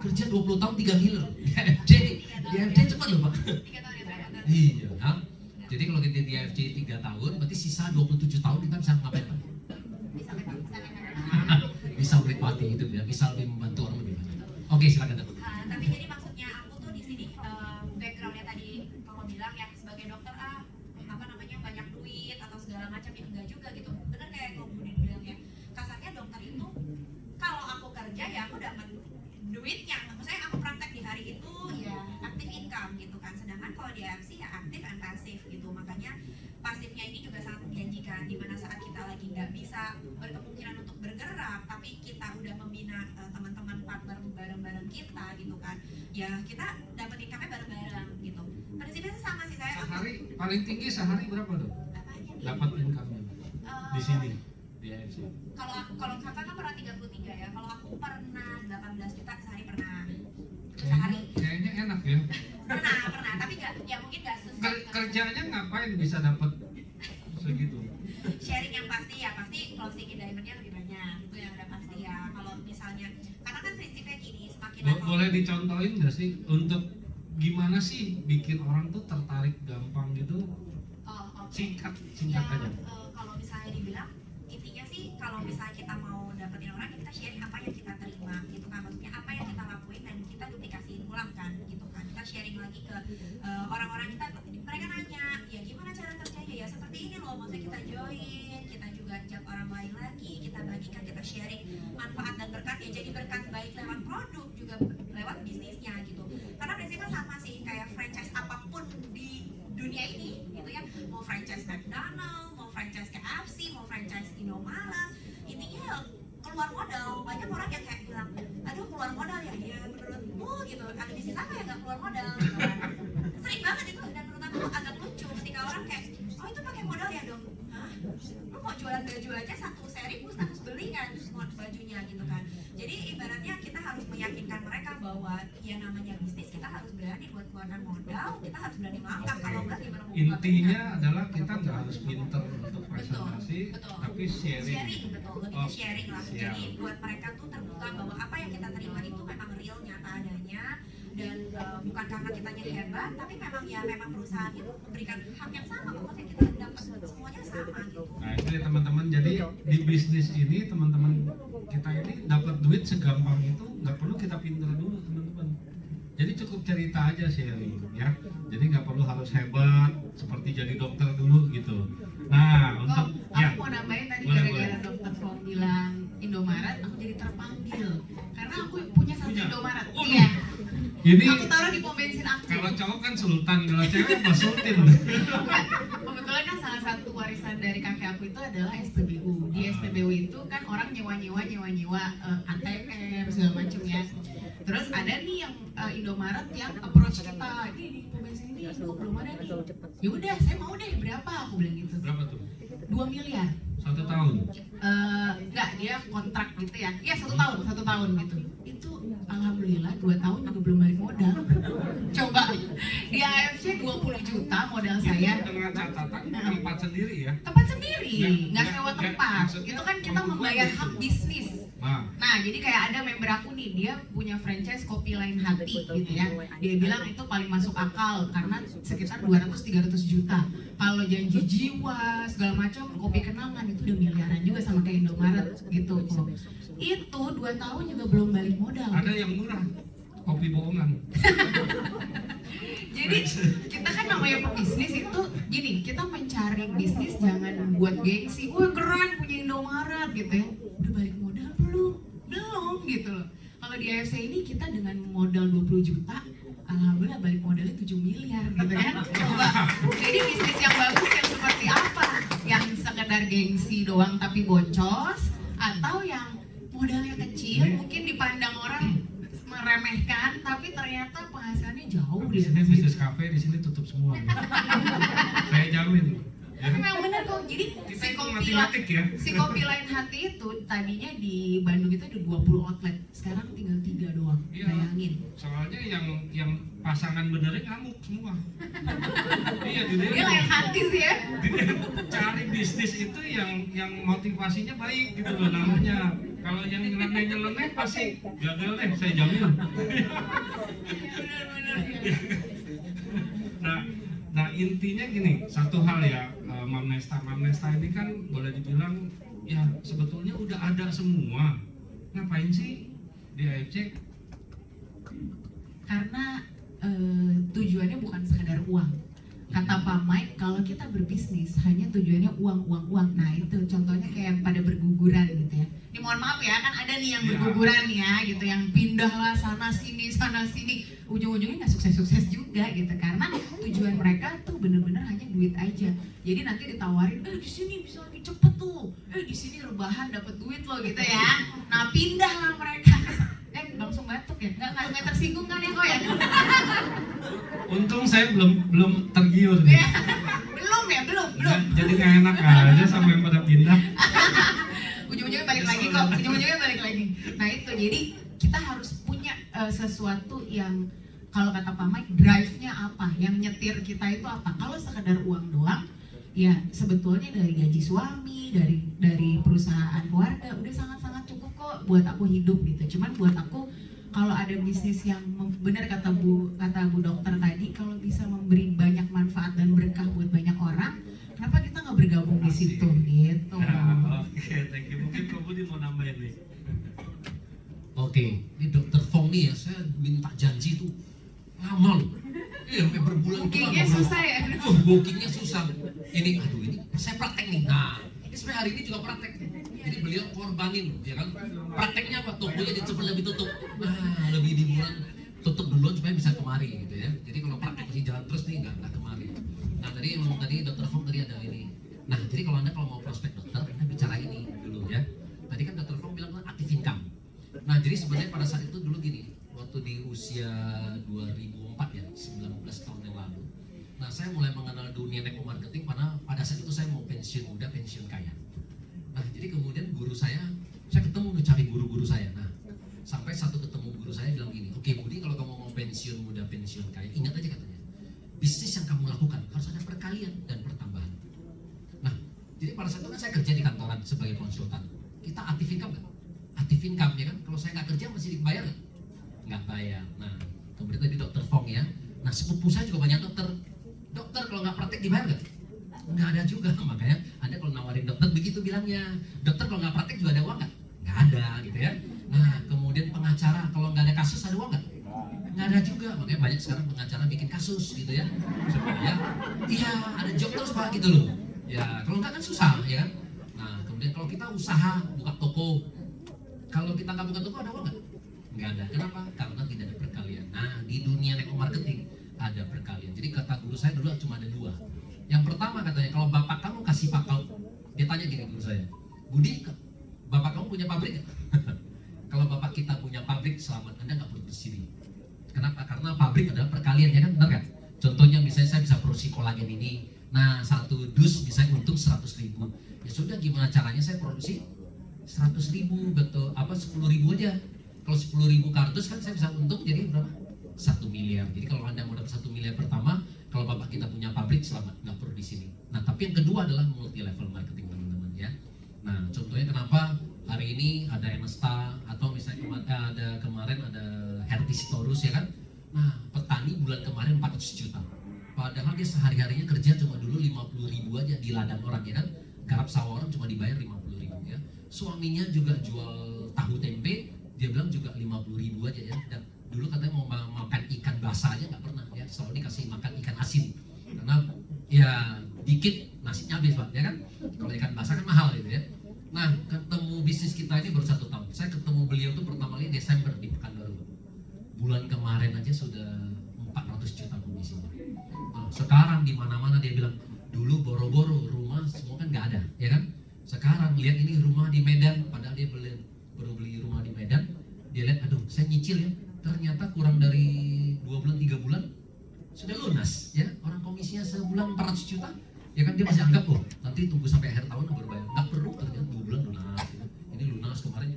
Kerja 20 tahun 3 miliar. Di AFC cepat loh Pak. 3 tahun ya Pak. Iya, kan? Jadi kalau kita di AFC 3 tahun, berarti sisa 27 tahun kita bisa ngapain Pak? Bisa menikmati hidup ya, bisa lebih membantu orang lebih banyak. Oke, silakan Dok. Tapi jadi maksudnya aku tuh di sini backgroundnya tadi kamu bilang ya sebagai dokter apa namanya banyak duit atau segala macam, ya enggak juga gitu. Bener kayak kamu bilang ya, kasarnya dokter itu kalau aku kerja ya aku dapat duitnya, maksudnya aku praktek di hari itu ya aktif income gitu kan. Sedangkan kalau di AFC ya aktif and pasif gitu. Makanya pasifnya ini juga sangat menjanjikan, dimana saat kita lagi nggak bisa berkemungkinan untuk bergerak, tapi kita udah membina teman-teman partner bareng-bareng kita gitu kan, ya kita dapat income-nya bareng-bareng gitu. Prinsipnya sih sama sih saya. Sehari paling tinggi sehari berapa Dok? Apanya nih? Dapat income-nya. di sini di AFC? Kalau kakak kan pernah 33 ya. Kalau aku pernah 18 juta sehari pernah. Sehari. Kayaknya enak ya. Pernah, tapi nggak, ya mungkin nggak Kerjanya ngapain bisa dapat segitu? sharing yang pasti ya, pasti closing diamondnya lebih banyak, itu yang udah pasti ya. Kalau misalnya, karena kan prinsipnya gini, semakin level Boleh dicontohin nggak sih untuk gimana sih bikin orang tuh tertarik gampang gitu? oke. Singkat Ya, aja. kalau misalnya dibilang intinya sih kalau misalnya kita mau dapetin orang, kita sharing apa yang kita terima gitu kan, maksudnya apa yang kita lakuin dan kita duplikasiin ulang kan gitu kan, kita sharing lagi ke orang-orang kita. Mereka nanya ya gimana cara kerjanya, ya seperti ini loh, maksudnya kita join, kita juga ajak orang lain lagi, kita bagikan, kita sharing manfaat dan berkat, ya jadi berkat baik lewat produk juga lewat bisnisnya gitu. Karena prinsipnya sama sih kayak franchise apapun di dunia ini gitu ya, mau franchise McDonald, mau franchise KFC, mau franchise Indomaret, intinya keluar modal. Banyak orang yang kayak bilang, aduh keluar modal ya, ya menurutmu gitu, ada bisnis apa yang nggak keluar modal gitu kan. Sering banget itu, dan menurut aku agak lucu ketika orang kayak, oh itu pakai modal ya dong. Hah? Lu mau jualan baju aja satu seri plus harus beli kan semua bajunya gitu kan. Jadi ibaratnya kita harus meyakinkan mereka bahwa ya namanya bisnis, kita harus berani buat keluarkan modal, kita harus berani melangkah, kalau enggak gimana mau buka Intinya bisnis. adalah kita nggak harus pinter untuk Betul, presentasi, betul. tapi sharing. Betul, lebih Oh, ke sharing lah. siap. Jadi buat mereka tuh terbuka bahwa apa yang kita terima itu memang real, nyata adanya, dan bukan karena kitanya hebat, tapi memang perusahaan itu memberikan hak yang sama, maksudnya kita dapat semuanya sama gitu. Nah itu ya teman-teman, jadi di bisnis ini teman-teman kita ini dapat duit segampang itu nggak perlu kita pinter dulu teman-teman. Jadi cukup cerita aja sharing ya. Jadi nggak perlu harus hebat seperti jadi dokter dulu gitu. Nah untuk Aku mau nambahin tadi Boleh, gara-gara dokter Fong bilang Indomaret, aku jadi terpanggil karena aku punya satu Punya? Indomaret. Waduh. Iya. Jadi Aku taruh di pom bensin aku. kalau cowok kan sultan, kalau cewek Mas Sultin. Kebetulan kan salah satu warisan dari kakek aku itu adalah SPBU. Di SPBU itu kan orang nyewa ATM segala macam ya. Terus ada nih yang Indomaret yang approach kita, ini di pom bensin ini kok belum ada nih. Ya udah, saya mau deh, berapa? Aku bilang gitu. Berapa tuh? 2 miliar. 1 tahun. Enggak, dia kontrak gitu ya. Iya, 1 tahun gitu. Itu alhamdulillah 2 tahun juga belum balik modal. Coba di AFC 20 juta modal saya. Dengan catatan tempat sendiri ya. Tempat sendiri, nggak sewa Nggak, tempat. maksudnya Itu kan kita membayar hak bisnis. Nah, Jadi kayak ada member aku nih, dia punya franchise kopi lain hati gitu ya. Dia bilang itu paling masuk akal karena sekitar 200-300 juta. Kalau janji jiwa segala macam, kopi kenangan itu udah miliaran juga sama kayak Indomaret gitu. Itu 2 tahun juga belum balik modal. ada yang murah, kopi bohongan. Jadi kita kan namanya pebisnis itu gini, kita mencari bisnis jangan buat gengsi. Wah keren punya Indomaret gitu ya. Udah balik modal belum? Belum gitu loh. Kalau di AFC ini kita dengan modal 20 juta, alhamdulillah balik modalnya 7 miliar gitu kan. Coba. Jadi bisnis yang bagus yang seperti apa? Yang sekedar gengsi doang tapi boncos, atau yang modalnya kecil mungkin dipandang orang meremehkan tapi ternyata penghasilannya jauh Di sini bisnis kafe, di sini tutup semua. Saya jamin. Tapi memang benar kok. Jadi Kita itu matematik ya. si kopi lain hati itu tadinya di Bandung itu ada 20 outlet, sekarang tinggal 3 doang. Iya. Bayangin. Soalnya yang pasangan benernya ngamuk semua. Iya, di Dia lain hati sih ya. cari bisnis itu yang motivasinya baik gitu loh namanya. Kalau yang nyeleneh pasti gagal deh, saya jamin. Nah intinya gini, satu hal ya, Mam Nesta ini kan boleh dibilang ya sebetulnya udah ada semua. Ngapain sih di AFC? Karena tujuannya bukan sekedar uang. Kata Pak Mike, kalau kita berbisnis hanya tujuannya uang. Nah itu contohnya kayak yang pada berguguran gitu ya. Ini mohon maaf ya, kan ada nih yang Ya. berguguran ya gitu, yang pindah lah sana sini. Ujung-ujungnya nggak sukses juga gitu. Karena tujuan mereka tuh bener-bener hanya duit aja. Jadi nanti ditawarin, di sini bisa lebih cepet tuh. Di sini rebahan dapat duit loh gitu ya. Nah pindah lah mereka. Langsung batuk ya? Nggak tersinggung kan ya kok ya? Untung saya belum tergiur nih. Belum ya, belum. Jadi nggak enak aja sama yang pada pindah. Ujung-ujungnya balik lagi kok, ujung-ujungnya balik lagi. Nah itu, jadi kita harus punya sesuatu yang kalau kata Pak Mike, drive-nya apa, yang nyetir kita itu apa. Kalau sekedar uang doang, ya sebetulnya dari gaji suami, dari perusahaan keluarga udah sangat-sangat cukup kok buat aku hidup gitu. Cuman buat aku kalau ada bisnis yang benar kata Bu dokter tadi, kalau bisa memberi banyak manfaat dan berkah buat banyak orang, kenapa kita nggak bergabung di situ gitu? Oke, thank you. Mungkin Kak Budi mau nambahin nih. Oke, ini Dokter Fong nih ya, saya minta janji tuh lama loh. Iya, sampai berbulan. Bookingnya susah ya? Bookingnya susah. Ini, aduh ini, saya praktek nih. Nah, ini sebenarnya hari ini juga praktek. Jadi beliau korbanin, ya kan? Prakteknya apa? Tokonya dicoba lebih tutup. Nah, lebih di bulan tutup duluan supaya bisa kemari gitu ya. Jadi kalau praktek masih jalan terus nih nggak kemari. Nah tadi Dokter Fong tadi ada ini. Nah jadi kalau mau prospek dokter, Anda bicara ini dulu ya. Tadi kan Dokter Fong bilang aktif income. Nah jadi sebenarnya pada saat itu dulu gini, waktu di usia 2004 ya, 19 tahun yang lalu. Nah saya mulai mengenal dunia network marketing karena pada saat itu saya mau pensiun muda, pensiun kaya. Nah jadi kemudian guru saya ketemu cari guru-guru saya. Nah sampai satu ketemu guru saya bilang gini, oke Budi, kalau kamu mau pensiun muda, pensiun kaya, ingat aja katanya, bisnis yang kamu lakukan harus ada perkalian dan pertambahan. Nah jadi pada saat itu kan saya kerja di kantoran sebagai konsultan. Kita aktif income kan? Aktif income ya kan? Kalau saya nggak kerja masih dibayar nggak? Nggak bayar. Nah kemudian tadi Dokter Fong ya. Nah sepupu saya juga banyak dokter. Dokter kalau nggak praktek dibayar nggak? Nggak ada juga. Makanya Anda kalau nawarin dokter begitu bilangnya. Dokter kalau nggak praktek juga ada uang nggak? Nggak ada gitu ya. Nah kemudian pengacara kalau nggak ada kasus ada uang nggak? Nggak ada juga. Makanya banyak sekarang pengacara bikin kasus gitu ya. Supaya iya ada job terus Pak gitu loh. Ya kalau nggak kan susah ya kan. Nah kemudian kalau kita usaha buka toko, kalau kita nggak buka toko ada uang nggak? Nggak ada. Kenapa? Karena tidak ada perkalian. Nah di dunia network marketing ada perkalian. Jadi kata guru saya dulu cuma ada dua. Yang pertama katanya, kalau bapak kamu kasih pakau, dia tanya gini guru saya, Budi, bapak kamu punya pabrik nggak? Kalau bapak kita punya pabrik, selamat, Anda nggak perlu bersiri. Kenapa? Karena pabrik adalah perkalian, ya kan? Benar kan? Contohnya misalnya saya bisa produksi kolagen ini, nah satu dus misalnya untung 100.000. Ya sudah, gimana caranya saya produksi 100.000, betul? Apa 10.000 aja? Kalau 10.000 kardus kan saya bisa untung jadi berapa? 1 miliar. Jadi kalau Anda mau dapat 1 miliar pertama, kalau bapak kita punya pabrik, selamat, nggak perlu di sini. Nah tapi yang kedua adalah multi level marketing teman-teman ya. Nah contohnya kenapa hari ini ada Enesta atau misalnya kemarin ada Hertistorus ya kan. Nah petani bulan kemarin 400 juta. Padahal dia sehari-harinya kerja cuma dulu 50.000 aja di ladang orang ya kan. Garap sawah orang cuma dibayar 50.000 ya. Suaminya juga jual tahu tempe, dia bilang juga 50.000 aja ya. Dan dulu katanya mau makan ikan basah aja nggak pernah ya, selalu dikasih makan ikan asin karena ya dikit nasinya habis Pak ya kan. Kalau ikan basah kan mahal gitu ya. Nah ketemu bisnis kita ini baru 1 tahun. Saya ketemu beliau tuh pertama kali Desember di Pekanbaru. Bulan kemarin aja sudah 400 juta komisinya. Nah, sekarang di mana-mana dia bilang, dulu boro-boro rumah semua kan nggak ada ya kan. Sekarang lihat ini rumah di Medan, padahal dia baru beli rumah di Medan. Dia lihat, aduh saya nyicil ya, ternyata kurang dari 2 bulan 3 bulan sudah lunas ya. Orang komisinya sebulan 400 juta ya kan, dia masih anggap oh nanti tunggu sampai akhir tahun baru bayar. Nggak perlu, ternyata 2 bulan lunas ya. Ini lunas kemarin.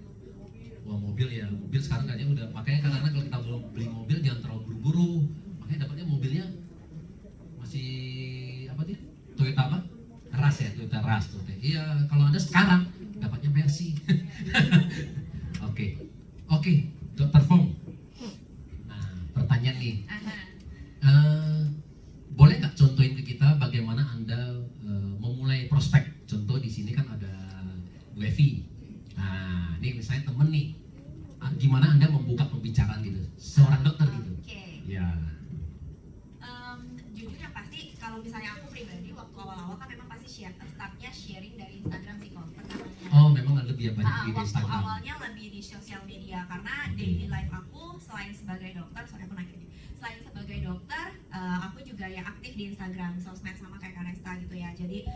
Wah mobil ya, mobil sekarang kayaknya udah, makanya kadang-kadang kalau kita mau beli mobil jangan terlalu buru-buru, makanya dapatnya mobilnya masih apa dia, Toyota apa? Ras ya, Toyota Ras tuh. Iya, kalau Anda sekarang dapatnya Mercy. Oke, Dokter Fong. Nah, pertanyaan nih. Boleh nggak contohin ke kita bagaimana Anda memulai prospek? Contoh di sini kan ada Bu Evi. Nah, ini misalnya temen nih. Gimana Anda membuka pembicaraan gitu? Seorang dokter gitu. Oke. Ya. Jujur yang pasti kalau misalnya aku pribadi waktu awal-awal kan memang pasti startnya sharing dari Instagram sih kalau pertamanya. Oh, memang lebih banyak di Waktu Instagram. awalnya lebih di sosial media karena daily life aku selain sebagai dokter, selain sebagai dokter, aku juga ya aktif di Instagram, sosmed sama kayak Kanesta gitu ya. Jadi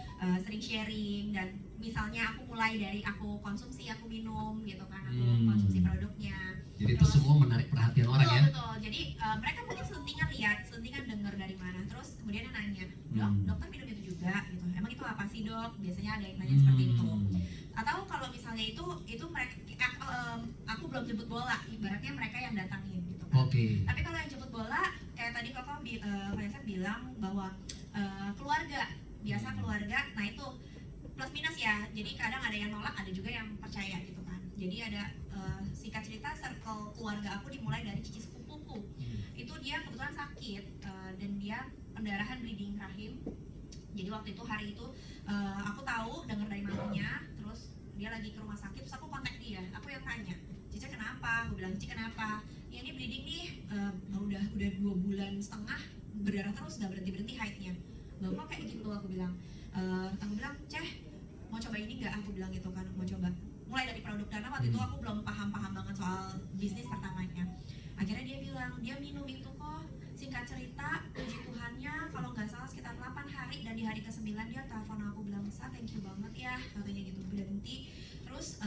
sering sharing dan misalnya aku mulai dari aku konsumsi, aku minum gitu kan, aku konsumsi produknya. Jadi itu semua menarik perhatian orang ya. Betul. Jadi mereka mungkin selentingan lihat, selentingan dengar dari mana. Terus kemudian dia nanya, dokter minum itu juga gitu. Emang itu itu apa sih dok? Biasanya ada yang nanya seperti itu. Atau kalau misalnya itu mereka aku belum jemput bola, ibaratnya mereka yang datangin gitu kan. Tapi kalau yang jemput bola kayak tadi Koko Vanessa bilang bahwa keluarga, biasa keluarga, nah itu plus minus ya. Jadi kadang ada yang nolak, ada juga yang percaya gitu kan. Jadi ada singkat cerita circle keluarga aku dimulai dari cici sepupuku. Itu dia kebetulan sakit dan dia pendarahan bleeding rahim. Jadi waktu itu hari itu aku tahu dengar dari mamanya, terus dia lagi ke rumah sakit, terus aku kontak dia, aku yang tanya, Cica kenapa? Aku bilang, Cica kenapa? Ya ini bleeding nih, udah 2,5 bulan berdarah terus, nggak berhenti haidnya. Bapak kayak gitu, aku bilang. Aku bilang, Ceh, mau coba ini nggak? Aku bilang gitu kan, mau coba. Mulai dari produk dana, waktu itu aku belum paham banget soal bisnis pertamanya. Akhirnya dia bilang, dia minum itu kok. Singkat cerita, puji Tuhannya kalau nggak salah sekitar 8 hari, dan di hari ke-9 dia telepon aku bilang, Sa, thank you banget ya, katanya gitu, berhenti. Terus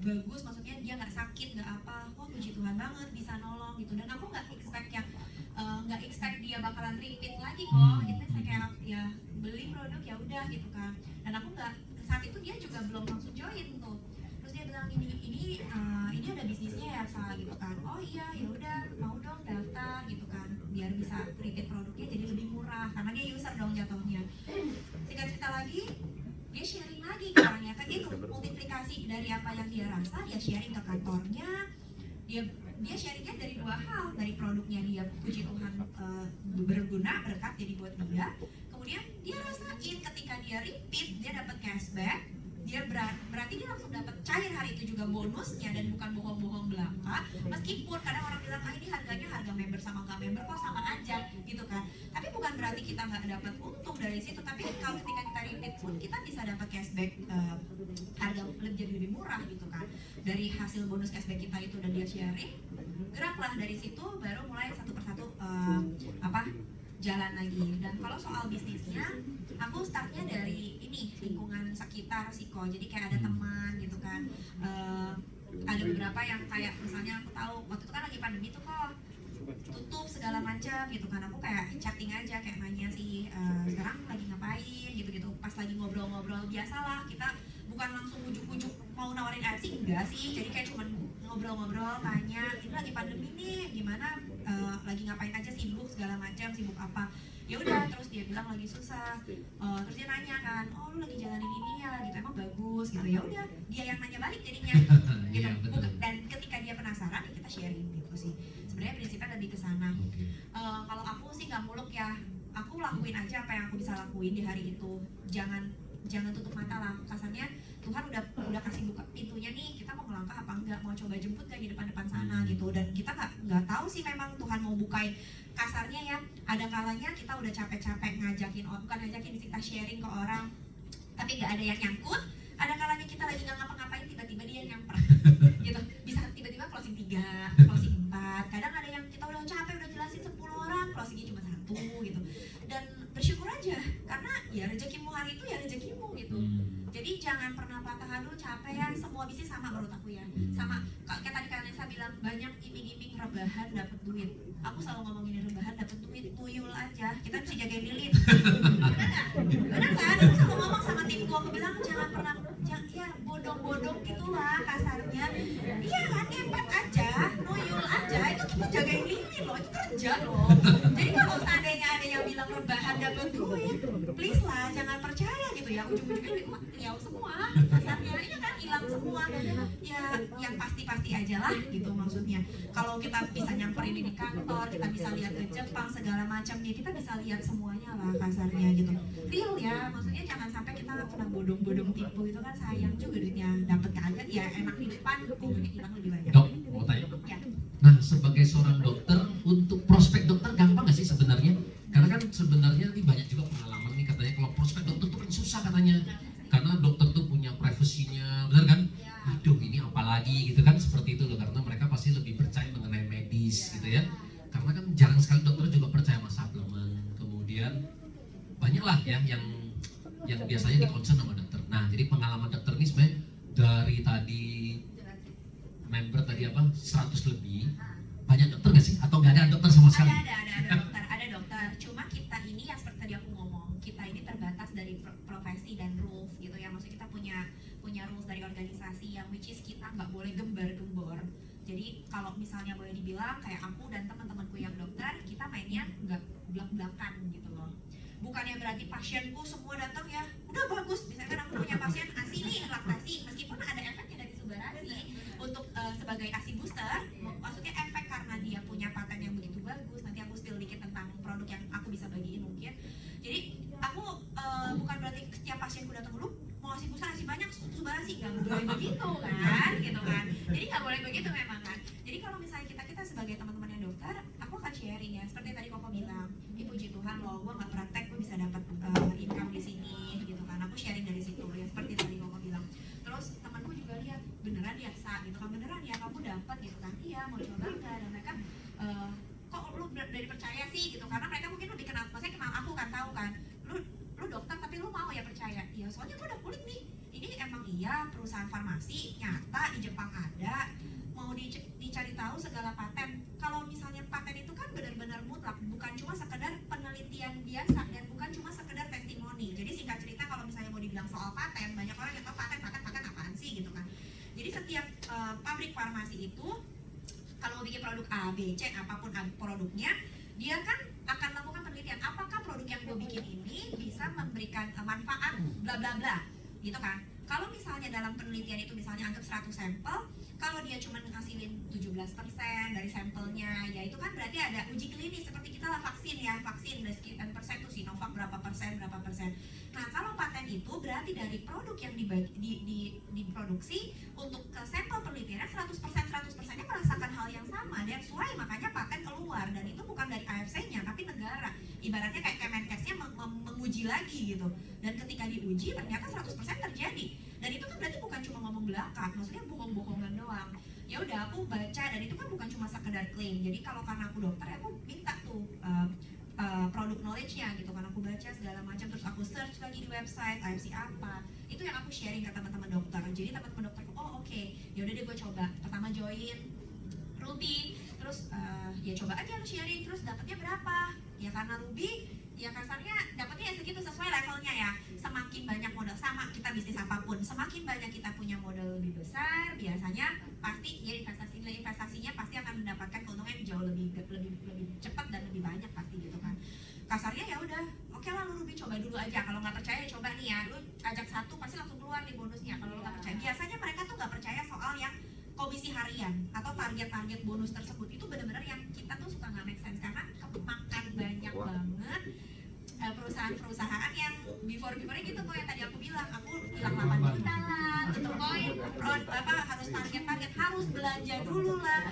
bagus, maksudnya dia nggak sakit, nggak apa. Wah, puji Tuhan banget bisa nolong gitu. Dan aku nggak expect dia bakalan repeat lagi kok. Itu saya kayak ya beli produk ya udah gitu kan. Dan aku nggak, saat itu dia juga belum langsung join tuh. Terus dia bilang ini ada bisnisnya ya Sa gitu kan. Oh iya, ya udah mau dong daftar gitu kan, biar bisa repeat produknya jadi lebih murah karena dia user dong jatuhnya. Singkat cerita lagi, dia sharing lagi ke orangnya, kan itu multiplikasi dari apa yang dia rasa, dia sharing ke kantornya. Dia sharingnya dari 2 hal, dari produknya dia puji Tuhan berguna, berkat jadi buat dia. Kemudian dia rasain ketika dia repeat, dia dapat cashback. Dia berarti dia langsung dapat cair hari itu juga bonusnya, dan bukan bohong-bohong belaka. Meskipun kadang orang bilang ini harganya harga member sama nggak member kok sama aja gitu kan. Tapi bukan berarti kita nggak dapat untung dari situ. Tapi kalau ketika kita repeat pun kita bisa dapat cashback, harga lebih murah gitu kan. Dari hasil bonus cashback kita itu, dan dia sharing, geraklah dari situ baru mulai satu persatu jalan lagi. Dan kalau soal bisnisnya, aku startnya dari ini lingkungan sekitar sih kok. Jadi kayak ada teman gitu kan, ada beberapa yang kayak misalnya aku tahu waktu itu kan lagi pandemi tuh kok tutup segala macam gitu kan. Aku kayak chatting aja, kayak nanya sih sekarang lagi ngapain gitu-gitu. Pas lagi ngobrol-ngobrol biasalah, kita bukan langsung ujuk-ujuk mau nawarin AdSense, enggak sih. Jadi kayak cuman ngobrol-ngobrol, tanya ini lagi pandemi nih gimana, lagi ngapain aja, sibuk segala macam, sibuk apa. Ya udah, terus dia bilang lagi susah, terus dia nanya kan, oh lu lagi jalanin ini ya gitu, emang bagus gitu. Ya udah, dia yang nanya balik jadinya gitu. Dan ketika dia penasaran ya kita sharing gitu sih. Sebenarnya prinsipnya lebih ke sana. Kalau aku sih nggak muluk ya, aku lakuin aja apa yang aku bisa lakuin di hari itu. Jangan tutup mata lah, kasarnya Tuhan udah kasih buka pintunya nih, kita mau melangkah apa enggak, mau coba jemput gak di depan sana gitu. Dan kita nggak tahu sih memang Tuhan mau bukain, kasarnya ya. Ada kalanya kita udah capek-capek bukan ngajakin, kita sharing ke orang tapi nggak ada yang nyangkut. Ada kalanya kita lagi nggak ngapa-ngapain, tiba-tiba dia yang nyamper gitu. Bisa tiba-tiba closing 3, closing 4. Kadang ada yang kita udah capek, udah jelasin 10 orang, closingnya cuma 1 gitu. Dan bersyukur aja, karena ya rezekimu hari itu ya rezekimu gitu. Jadi jangan pernah patah hati, capek ya. Semua bisnis sama menurut aku ya. Sama kayak tadi Vanessa bilang, banyak iming-iming rebahan dapat duit. Aku selalu ngomongin rebahan dapat duit, tuyul aja. Kita mesti jagain lilin. Benar nggak? Benar kan? Aku selalu ngomong sama timku, aku bilang jangan pernah ya bodong-bodong gitulah kasarnya. Iya kan, ngepet aja, nuyul aja. Itu kita jagain lilin loh, itu kerja loh. Jadi kalau seandainya ada yang bilang rebahan dapat duit, please lah jangan percaya gitu ya. Ujung-ujungnya duit beliau semua kasarnya, iya kan, hilang semua. Ya yang pasti-pasti aja lah gitu maksudnya. Kalau kita bisa nyamperin di kantor, kita bisa lihat ke Jepang segala macam, ya kita bisa lihat semuanya lah kasarnya gitu. Real ya, maksudnya jangan sampai kita pernah bodong-bodong tipu gitu kan, sayang juga duitnya. Dapat kagak ya enak di depan, ujungnya hilang lebih banyak. Dok, mau tanya? Ya. Nah, sebagai seorang dokter, untuk prospek dokter gampang nggak sih sebenarnya? Karena kan sebenarnya ini banyak juga pengalaman nih, katanya kalau prospek dokter itu kan susah katanya. Karena dokter tuh punya privasinya, benar kan? Aduh, ini apalagi gitu kan, seperti itu loh. Karena mereka pasti lebih percaya mengenai medis gitu ya. Karena kan jarang sekali dokter juga percaya sama suplemen. Kemudian banyaklah ya yang biasanya di-concern sama dokter. Nah, jadi pengalaman dokter ini sebenarnya dari tadi member tadi 100 lebih, banyak dokter nggak sih? Atau nggak ada dokter sama sekali? Ada dokter. Cuma kita ini yang seperti tadi aku ngomong, kita ini terbatas dari profesi misalnya boleh dibilang kayak aku dan teman-temanku yang dokter, kita mainnya nggak belak-belakan gitu loh. Bukannya berarti pasienku semua datang ya udah bagus, misalkan aku punya pasien ASI nih laktasi, meskipun ada efeknya dari subarasi untuk sebagai ASI booster, maksudnya efek karena dia punya paten yang begitu bagus. Nanti aku spill dikit tentang produk yang aku bisa bagiin mungkin. Jadi aku bukan berarti setiap pasienku datang dulu mau ASI booster ASI banyak subarasi, nggak boleh begitu kan, gitu kan. Jadi nggak boleh begitu memang kan. Jadi kalau misalnya kita sebagai teman-teman yang dokter, aku akan sharing ya, seperti tadi Koko bilang, puji Tuhan loh, gue nggak praktek, gue bisa dapat income di sini, gitu kan. Aku sharing dari situ ya, seperti tadi Koko bilang. Terus temanku juga lihat, beneran ya Sa, gitu kan, beneran ya kamu dapat, gitu kan. Iya, mau coba nggak? Dan mereka, kok lu dari percaya sih, gitu. Karena mereka mungkin lebih kenal, maksudnya kenal aku kan, tahu kan. Lu dokter tapi lu mau ya percaya? Iya, soalnya gue udah kulik nih. Ini emang iya perusahaan farmasi nyata di Jepang ada. Mau dicari tahu segala paten. Kalau misalnya paten itu kan benar-benar mutlak, bukan cuma sekedar penelitian biasa dan bukan cuma sekedar testimoni. Jadi singkat cerita, kalau misalnya mau dibilang soal paten, banyak orang yang tahu paten apaan sih gitu kan. Jadi setiap pabrik farmasi itu kalau mau bikin produk A, B, C, apapun produknya, dia kan akan melakukan penelitian apakah produk yang gue bikin ini bisa memberikan manfaat bla bla bla gitu kan. Kalau misalnya dalam penelitian itu misalnya anggap 100 sampel, kalau dia cuma ngasilin 17% dari sampelnya, ya itu kan berarti ada uji klinis seperti kita lah vaksin ya, vaksin dari sekian persen tuh Sinovac berapa persen. Nah kalau paten itu berarti dari produk yang diproduksi untuk ke sampel penelitiannya 100%nya merasakan hal yang sama, dan sesuai makanya paten keluar, dan itu bukan dari AFC-nya tapi negara. Ibaratnya kayak Kemenkesnya menguji lagi gitu, dan ketika diuji ternyata 100% terjadi. Dan itu kan berarti bukan cuma ngomong belakang, maksudnya bohong-bohongan doang. Ya udah aku baca, dan itu kan bukan cuma sekedar klaim. Jadi kalau karena aku dokter ya aku minta tuh produk knowledge-nya gitu kan, aku baca segala macam, terus aku search lagi di website AFC apa. Itu yang aku sharing ke teman-teman dokter. Jadi teman-teman dokter, oh oke, ya udah deh gue coba. Pertama join Ruby, terus ya coba aja lu sharing, terus dapatnya berapa? Ya karena Ruby ya kasarnya dapatnya ya segitu sesuai levelnya ya. Semakin banyak modal, sama kita bisnis apapun, semakin banyak kita punya modal lebih besar, biasanya pasti ya investasinya pasti akan mendapatkan keuntungan yang jauh lebih cepat dan lebih banyak pasti gitu kan. Kasarnya ya udah, oke lah lu Ruby coba dulu aja. Kalau nggak percaya coba nih ya, lu ajak satu pasti langsung keluar nih bonusnya. Kalau lu nggak percaya, biasanya mereka tuh nggak percaya soal yang komisi harian atau target bonus tersebut. Itu benar-benar yang kita tuh suka nggak make sense, karena kemakan banyak banget perusahaan-perusahaan yang before-nya gitu kok, yang tadi aku bilang, aku hilang 8 juta lah gitu koin, harus target harus belanja dulu lah.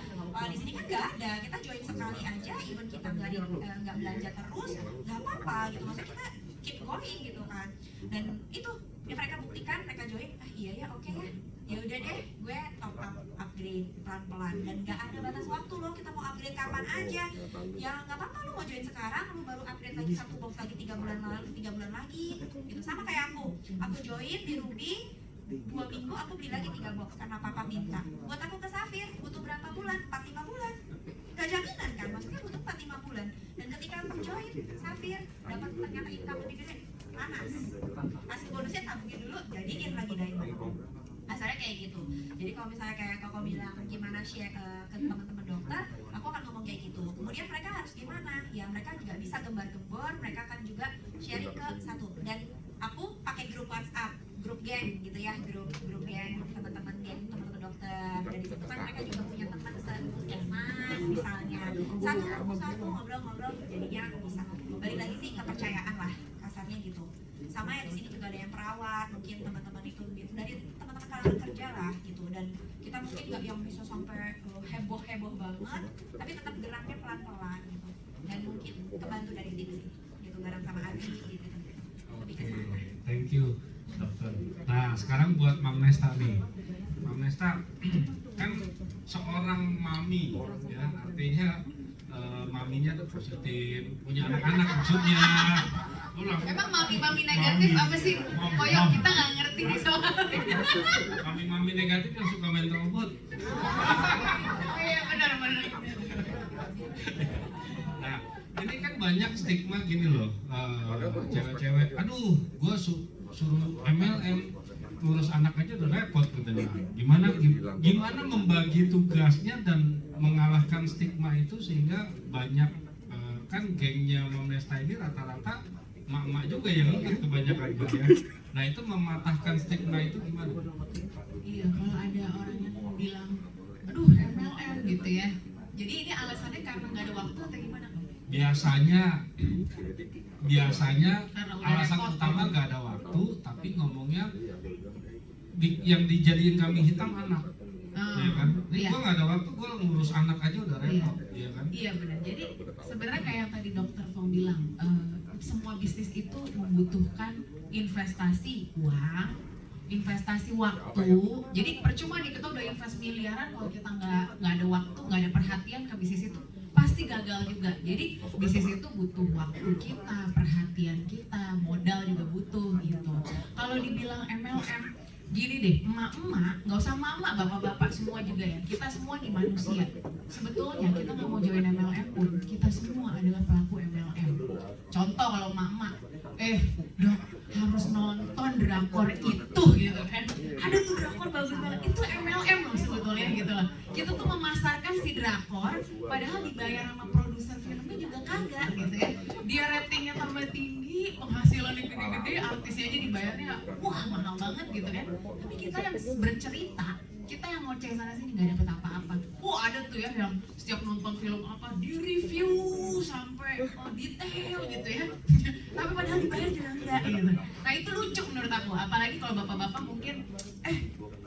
Di sini kan nggak ada, kita join sekali aja, even kita nggak belanja terus nggak apa-apa gitu, maksudnya kita keep going gitu kan. Dan itu ya mereka buktikan, mereka join, iya ya oke ya udah deh gue top up upgrade pelan-pelan, dan nggak ada batas waktu loh, kita mau upgrade kapan aja ya nggak apa-apa. Lu mau join sekarang, lu baru upgrade lagi 1 box lagi 3 bulan lagi gitu. Sama kayak aku join di Ruby 2 minggu aku beli lagi 3 box karena papa minta. Buat aku ke Safir butuh berapa bulan? 4-5 bulan, gak jaminan kan, maksudnya butuh 4-5 bulan. Dan ketika aku join Safir dapat ternyata income lebih gede, panas, hasil bonusnya tabungin dulu, jadiin lagi diamond. Asalnya kayak gitu. Jadi kalau misalnya kayak Koko bilang gimana share ke teman-teman dokter, aku akan ngomong kayak gitu. Kemudian mereka harus gimana? Ya mereka juga bisa gembar-gembor, mereka akan juga sharing ke satu. Dan aku pakai grup WhatsApp, grup geng gitu ya, grup geng teman-teman dokter. Dari situ kan mereka juga punya teman puskesmas misalnya. Satu ngobrol-ngobrol, jadinya bisa. Balik lagi sih kepercayaan lah, kasarnya gitu. Sama ya di sini juga ada yang perawat, mungkin teman-teman itu dari teman-teman kalangan kerja lah gitu. Dan kita mungkin nggak yang bisa sampai heboh banget, tapi tetap geraknya pelan-pelan gitu. Dan mungkin kebantu dari tim sih, gitu, bareng sama Adi gitu. Lebih ke sana. Thank you dokter. Nah sekarang buat Mam Nesta nih. Mam Nesta kan seorang mami ya, artinya maminya tuh positif, punya anak-anak maksudnya. Emang mami negatif apa sih? Koyok kita nggak ngerti nih soalnya. Mami negatif yang suka main robot. Oh iya benar. Nah ini kan banyak stigma gini loh, cewek-cewek, aduh, gua suruh MLM ngurus anak aja udah repot katanya. Gimana membagi tugasnya dan mengalahkan stigma itu sehingga banyak kan gengnya Mom Nesta ini rata-rata mak-mak juga yang ikut kebanyakan gitu ya. Nah itu mematahkan stigma itu gimana? Iya, kalau ada orang yang bilang, aduh MLM gitu ya. Jadi ini alasannya karena nggak ada waktu atau gimana? Biasanya Karena udah alasan repot. utama nggak ada waktu, tapi ngomongnya yang dijadiin kami hitam anak, ya kan? Ini Iya. gua nggak ada waktu, gua ngurus anak aja udah repot, ya kan? Iya benar. Jadi sebenarnya kayak yang tadi Dokter Fong bilang, semua bisnis itu membutuhkan investasi uang, investasi waktu. Jadi percuma nih kita udah invest miliaran kalau kita nggak ada waktu, nggak ada perhatian ke bisnis itu, pasti gagal juga. Jadi bisnis itu butuh waktu kita, perhatian kita, modal juga butuh gitu. Kalau dibilang MLM, gini deh, emak-emak, nggak usah emak-emak, bapak-bapak semua juga ya, kita semua nih manusia. Sebetulnya kita nggak mau join MLM pun, kita semua adalah pelaku MLM. Contoh kalau emak-emak, dok harus nonton drakor itu gitu kan, ada tuh drakor bagus banget, itu MLM loh sebetulnya gitu loh. Kita tuh memasarkan si drakor, padahal dibayar sama produser filmnya juga kagak gitu ya. Dia ratingnya tambah tinggi, penghasilannya gede-gede, artisnya aja dibayarnya wah mahal banget gitu kan. Tapi kita yang bercerita, kita yang ngoceh sana sini nggak dapet apa-apa. Ada tuh ya yang setiap nonton film apa di review sampai detail gitu ya. Tapi padahal dibayar juga enggak gitu. Nah itu lucu menurut aku. Apalagi kalau bapak-bapak mungkin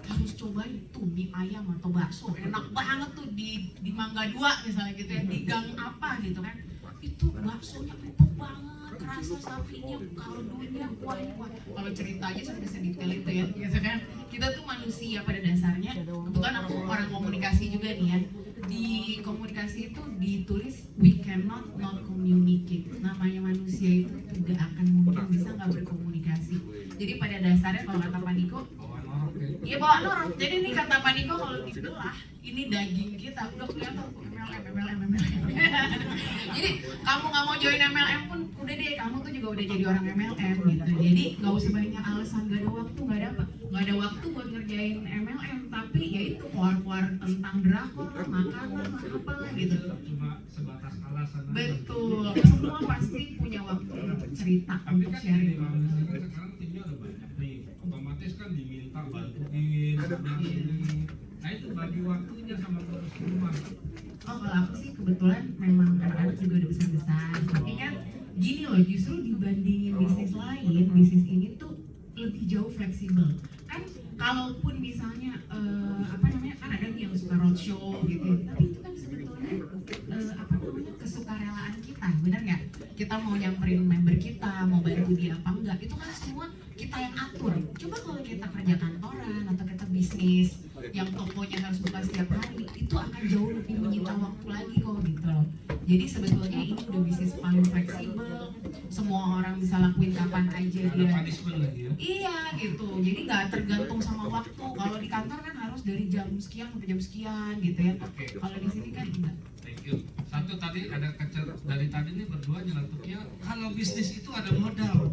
harus cobain tuh mie ayam atau bakso enak banget tuh di Mangga 2 misalnya gitu ya, di gang apa gitu kan. Itu baksonya empuk banget, kerasa sapinya, kaldunya kuah. Kalau cerita aja sampai sedetail itu ya, gitu kan. Kita tuh manusia pada dasarnya. Kebetulan aku orang komunikasi juga nih ya. Di komunikasi itu ditulis we cannot not communicate. Namanya manusia itu tidak akan mungkin bisa nggak berkomunikasi. Jadi pada dasarnya kalau kata Pak Niko, iya bawa norok. Jadi ini kata Pak Niko kalau dibelah, ini daging kita udah kelihatan MLM. Jadi kamu nggak mau join MLM pun udah deh, kamu tuh juga udah jadi orang MLM gitu. Jadi nggak usah banyak alasan, nggak ada waktu, nggak ada waktu buat ngerjain MLM. Tapi ya itu keluar tentang drakor, makanan, apalah gitu. Cuma sebatas alasan aja. Betul, semua pasti punya waktu untuk cerita, Tapi untuk kan sharing. sekarang timnya udah banyak nih, otomatis kan diminta bantuin sana sini. Nah itu bagi waktunya sama terus rumah. Oh kalau aku sih kebetulan memang anak-anak juga udah besar-besar. Tapi kan gini loh, justru dibandingin bisnis lain, bisnis ini tuh lebih jauh fleksibel. Kan kalaupun misalnya kan ada nih yang suka roadshow gitu. Tapi itu kan sebetulnya kesukarelaan kita, benar nggak? Kita mau nyamperin member kita, mau bantu dia apa enggak, itu kan semua kita yang atur. Coba kalau kita kerja kantoran atau kita bisnis yang tokonya harus buka setiap hari, itu akan jauh lebih menyita waktu lagi kok gitu loh. Jadi sebetulnya ini udah bisnis paling fleksibel, semua orang bisa lakuin kapan aja Ada dia. punishment lagi ya. Iya gitu, jadi nggak tergantung sama waktu. Kalau di kantor kan harus dari jam sekian sampai jam sekian gitu ya. Oke. Kalau di sini kan enggak. Thank you. Satu tadi ada dari tadi ini berdua nyeletuknya kalau bisnis itu ada modal.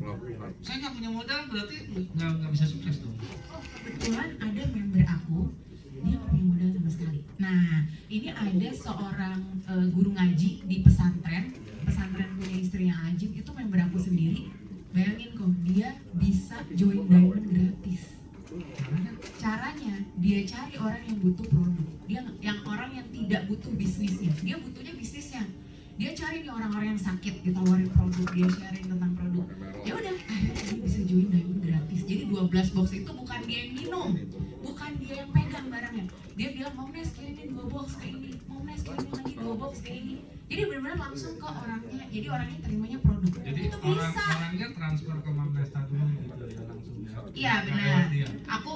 Saya nggak punya modal berarti nggak bisa sukses dong. Kebetulan ada member aku, dia nggak punya modal sama sekali. Nah, ini ada seorang guru ngaji di pesantren punya istrinya Ajib, itu member aku sendiri. Bayangin kok, dia bisa join diamond gratis. Caranya dia cari orang yang butuh produk, yang orang yang tidak butuh bisnisnya, dia butuhnya bisnisnya. Dia cari nih orang-orang yang sakit, ditawarin produk, dia sharing tentang produk. Ya udah, akhirnya dia bisa join diamond gratis. Jadi 12 box itu bukan dia yang minum, bukan dia yang pegang barangnya. Dia bilang, mau Nes kirimin 2 box kayak ini, mau Nes kirimin lagi 2 box kayak ini. Jadi benar-benar langsung ke orangnya. Jadi orangnya terimanya produk. Jadi Itu bisa. orangnya transfer ke Mom Nesta dulu gitu ya langsung ya. Iya Nggak benar. lewat dia. Aku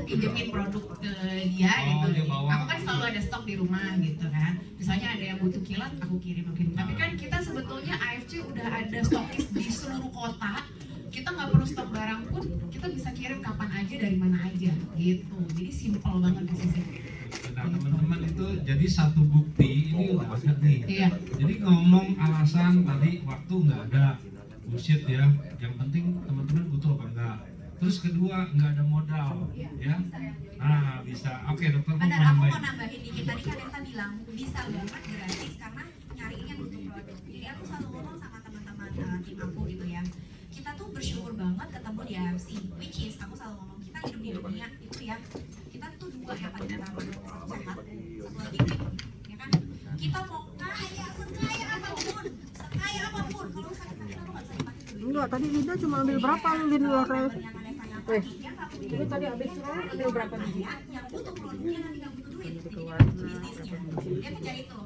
pinjemin produk ke dia gitu. Dia bawa. Aku kan selalu ada stok di rumah gitu kan. Misalnya ada yang butuh kilat, aku kirim. Tapi kan kita sebetulnya AFC udah ada stokis di seluruh kota. Kita nggak perlu stok barang pun, kita bisa kirim kapan aja dari mana aja gitu. Jadi simple banget bisnisnya. Nah teman-teman itu jadi satu bukti ini ini nggak ada nih. Iya. Jadi ngomong alasan tadi waktu nggak ada, bullshit ya. Yang penting teman-teman butuh apa enggak. Terus kedua nggak ada modal, ya. Nah bisa. Oke dokter mau Benar, aku mau nambahin. nambahin dikit. Tadi kan Esta bilang bisa banget gratis karena nyariinnya butuh produk. Jadi aku selalu ngomong sama teman-teman tim aku gitu ya. Kita tuh bersyukur banget ketemu di AFC, which is aku selalu ngomong kita hidup di dunia itu ya. Kita tuh dua yang paling utama, satu sehat, satu lagi fit, ya kan? Kita mau kaya sekaya apapun, kalau sakit-sakit aku nggak bisa dipakai duit. Enggak, tadi Ida cuma ambil berapa Lin ya, Res? Itu tadi habis ambil berapa biji? yang butuh produknya nanti nggak butuh duit, jadi dia butuh bisnisnya, dia kejar itu,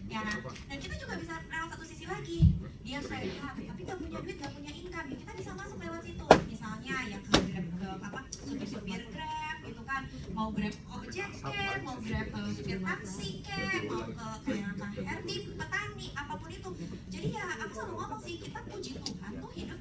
ya kan? Dan kita juga bisa lewat satu sisi lagi, dia sehat tapi nggak punya duit, nggak punya income, ya kita bisa masuk lewat situ, misalnya ya ke Grab, ke apa supir Grab gitu kan, mau Grab ojek kek, mau Grab supir taksi kek, mau ke kayak HRD petani apapun itu. Jadi ya aku selalu ngomong sih, kita puji Tuhan tuh hidup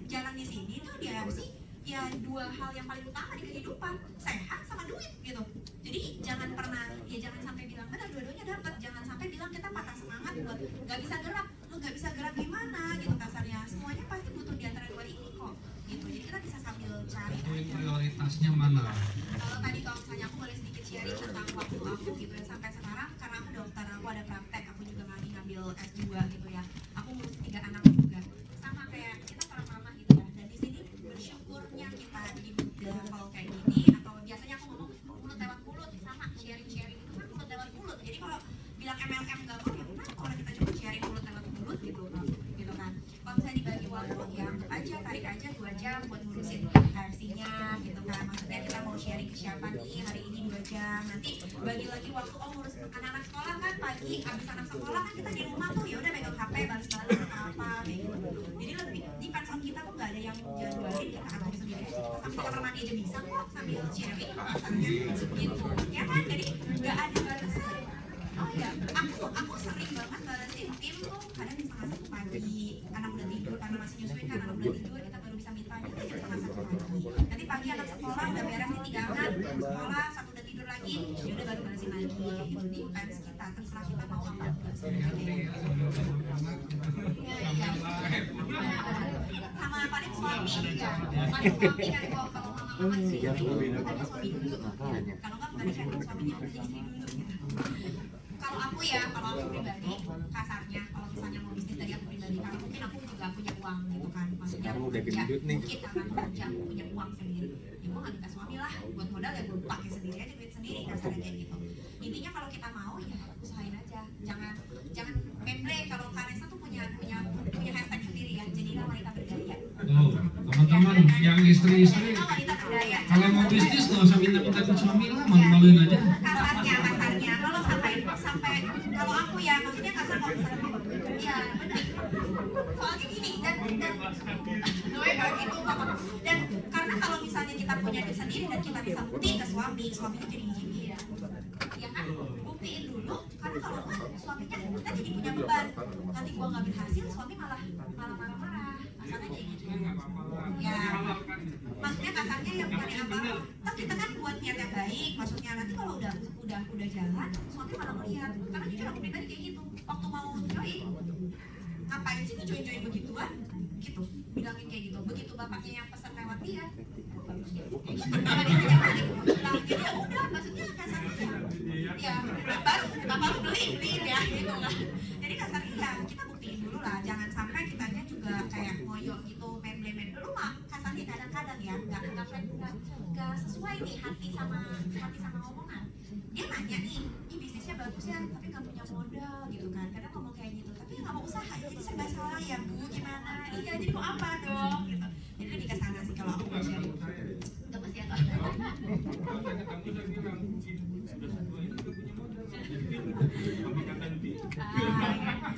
jalan di sini tuh dia sih ya dua hal yang paling utama di kehidupan, sehat sama duit gitu. Jadi jangan pernah, ya jangan sampai bilang benar dua-duanya dapat, jangan sampai bilang kita patah semangat buat nggak bisa gerak, lu nggak bisa gerak gimana gitu kasarnya, semuanya pasti butuh di antara dua ini kok gitu. Jadi kita bisa sambil cari aja. Prioritasnya mana? Kalau tadi kalau misalnya aku boleh sedikit sharing tentang waktu aku gitu ya, sampai sekarang karena aku dokter, aku ada praktek, aku juga lagi ngambil S2 gitu ya, aku ngurus 3 anak juga sama kayak kita para mama gitu ya. Dan di sini bersyukurnya kita di level kayak gini, atau biasanya aku ngomong mulut lewat mulut, sama sharing itu kan mulut lewat mulut. Jadi kalau bilang MLM gak mau ya kenapa kalau kita cuma sharing mulut lewat mulut gitu kan. Kalau misalnya dibagi waktu ya anggap aja, tarik aja 2 jam buat ngurusin RC-nya gitu kan. Maksudnya kita mau sharing ke siapa nih hari ini 2 jam, nanti bagi lagi waktu ngurus anak-anak sekolah kan, pagi abis anak sekolah kan kita di rumah tuh ya udah megang HP balas-balas atau apa kayak gitu. Jadi lebih di panson kita tuh nggak ada yang jadwalin, kita atur sendiri aja, kita sambil kamar mandi aja bisa kok sambil sharing rasanya gitu ya kan. Jadi nggak ada balasan. Oh ya, aku sering banget balasin tim tuh kadang di setengah 1 pagi, anak udah tidur karena masih nyusuin kan, anak udah tidur kita baru bisa minta itu aja setengah 1 pagi. Nanti pagi anak sekolah udah beres nih 3 anak sekolah, 1 udah tidur lagi, ya udah baru balasin lagi kayak gitu. Di fans kita terserah kita mau apa enggak sebenarnya. Sama paling suami ya, paling suami kan kalau mama sih tanya suami dulu, kalau nggak kadang suaminya udah jadi istri dulu gitu. Kalau aku ya, kalau aku pribadi kasarnya, kalau misalnya mau bisnis dari aku pribadi, karena mungkin aku juga punya uang gitu kan, maksudnya kerja, mungkin karena kerja aku punya uang sendiri, ya gue nggak minta suami lah, buat modal ya gue pakai sendiri aja, duit sendiri kasarnya kayak gitu. Intinya kalau kita mau ya usahain aja, jangan memble. Kalau Kanesa tuh punya hashtag sendiri ya, jadilah wanita berdaya. Tuh, teman-teman yang istri-istri Jadilah wanita berdaya. kalau mau bisnis nggak usah minta ke suami lah, malu-maluin aja. Kasarnya kalau sampai kalau aku ya, maksudnya kasar kalau misalnya ya benar, soalnya gini dan gitu Bapak. Dan karena kalau misalnya kita punya duit sendiri dan kita bisa buktiin ke suaminya jadi ngijinin ya kan, buktiin dulu, karena kalau enggak suaminya kita jadi punya beban, nanti gua nggak berhasil suami malah marah-marah, kasarnya kayak gitu ya. Maksudnya kasarnya yang bukan apa-apa, tapi kita kan buat niat yang baik, maksudnya nanti kalau udah jalan suami malah melihat, karena jujur aku pribadi kayak gitu, waktu mau join ngapain sih join begituan gitu, bilangin kayak gitu, begitu bapaknya yang pesan lewat dia nah jadi ya udah, maksudnya kasarnya ya bapak beliin ya gitu lah. Jadi kasarnya ya kita buktiin dulu lah, jangan sampai kitanya juga kayak ngoyo gitu, main lu mah kasarnya kadang-kadang ya nggak sesuai nih hati sama omongan. Dia nanya nih, ini bisnisnya bagus ya tapi nggak punya modal gitu kan, kadang ngomong kayak gitu, tapi nggak mau usaha, jadi serba salah ya Bu, gimana, iya jadi mau apa dong gitu. Jadi lebih ke sana sih kalau aku mau sharing. Itu pasti ya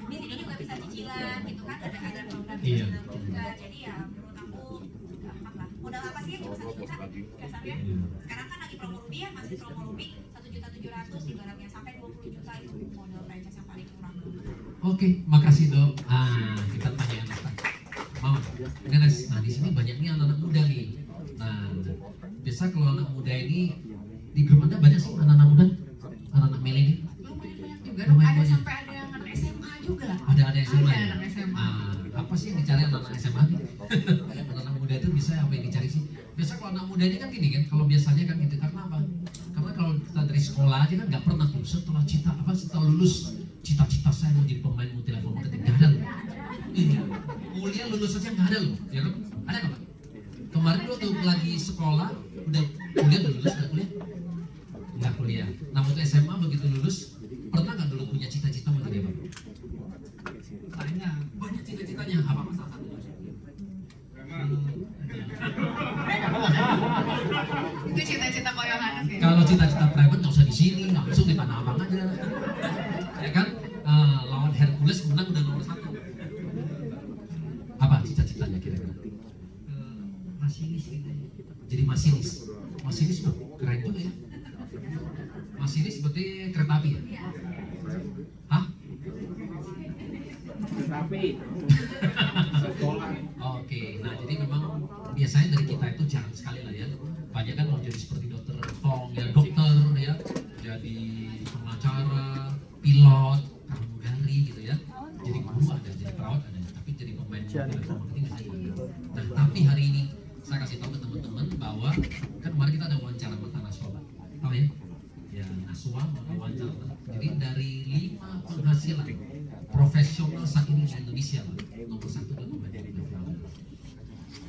di sini juga bisa cicilan gitu kan, ada program cicilan juga. Jadi ya menurut aku gampang lah. Modal apa sih yang cuma 1 juta kasarnya? Sekarang kan lagi promo rupiah, masih promo rupiah 1.700.000 ibaratnya, sampai 20 juta itu modal franchise yang paling murah. Oke, makasih Dok. Kita tanya anak Mama, Ganes, nah di sini banyak nih anak-anak muda nih. Nah, biasa kalau anak muda ini di grup Anda banyak sih anak-anak muda, anak-anak milenial. Lumayan banyak juga. juga dong. Ada Lumayan sampai ada yang anak SMA juga. Ada SMA. Ada Ya? anak SMA. Ah, apa sih yang dicari anak SMA nih? Anak muda itu bisa apa yang dicari sih? Biasa kalau anak muda ini kan gini kan, kalau biasanya kan gitu, karena apa? Karena kalau kita dari sekolah aja kan nggak pernah tuh setelah lulus cita-cita saya mau jadi pemain multilevel marketing, nggak ada loh. Iya, kuliah lulus aja nggak ada loh, ya kan? Ada nggak Pak? Kemarin lu tuh lagi sekolah, udah kuliah udah lulus, udah kuliah? Nggak kuliah. Nah waktu SMA begitu lulus, pernah nggak dulu punya cita-cita mau jadi apa? Banyak cita-citanya, apa salah satunya? Itu cita-cita Ko Yohanes ya. Kalau cita-cita private nggak usah di sini, langsung di Tanah Abang aja, ya kan? Lawan Hercules menang udah nomor 1. Apa cita-citanya kira-kira? Masinis gitu. Jadi masinis. Masinis tuh keren juga ya. Masinis seperti kereta api ya? Hah? Oke, nah jadi memang biasanya dari kita itu jarang sekali lah ya. Banyak kan mau jadi seperti dokter Tong, ya dokter ya, jadi pengacara, pilot, pramugari gitu ya. Jadi guru ada, jadi perawat ada, tapi jadi pemain marketing nggak ada. Nah tapi hari ini saya kasih tahu ke teman-teman bahwa kan kemarin kita ada wawancara sama Tanah Soba, tahu ya? Ya Naswa mau wawancara. Jadi dari 5 penghasilan profesional saat ini di Indonesia, nomor 1 adalah pemain multilevel.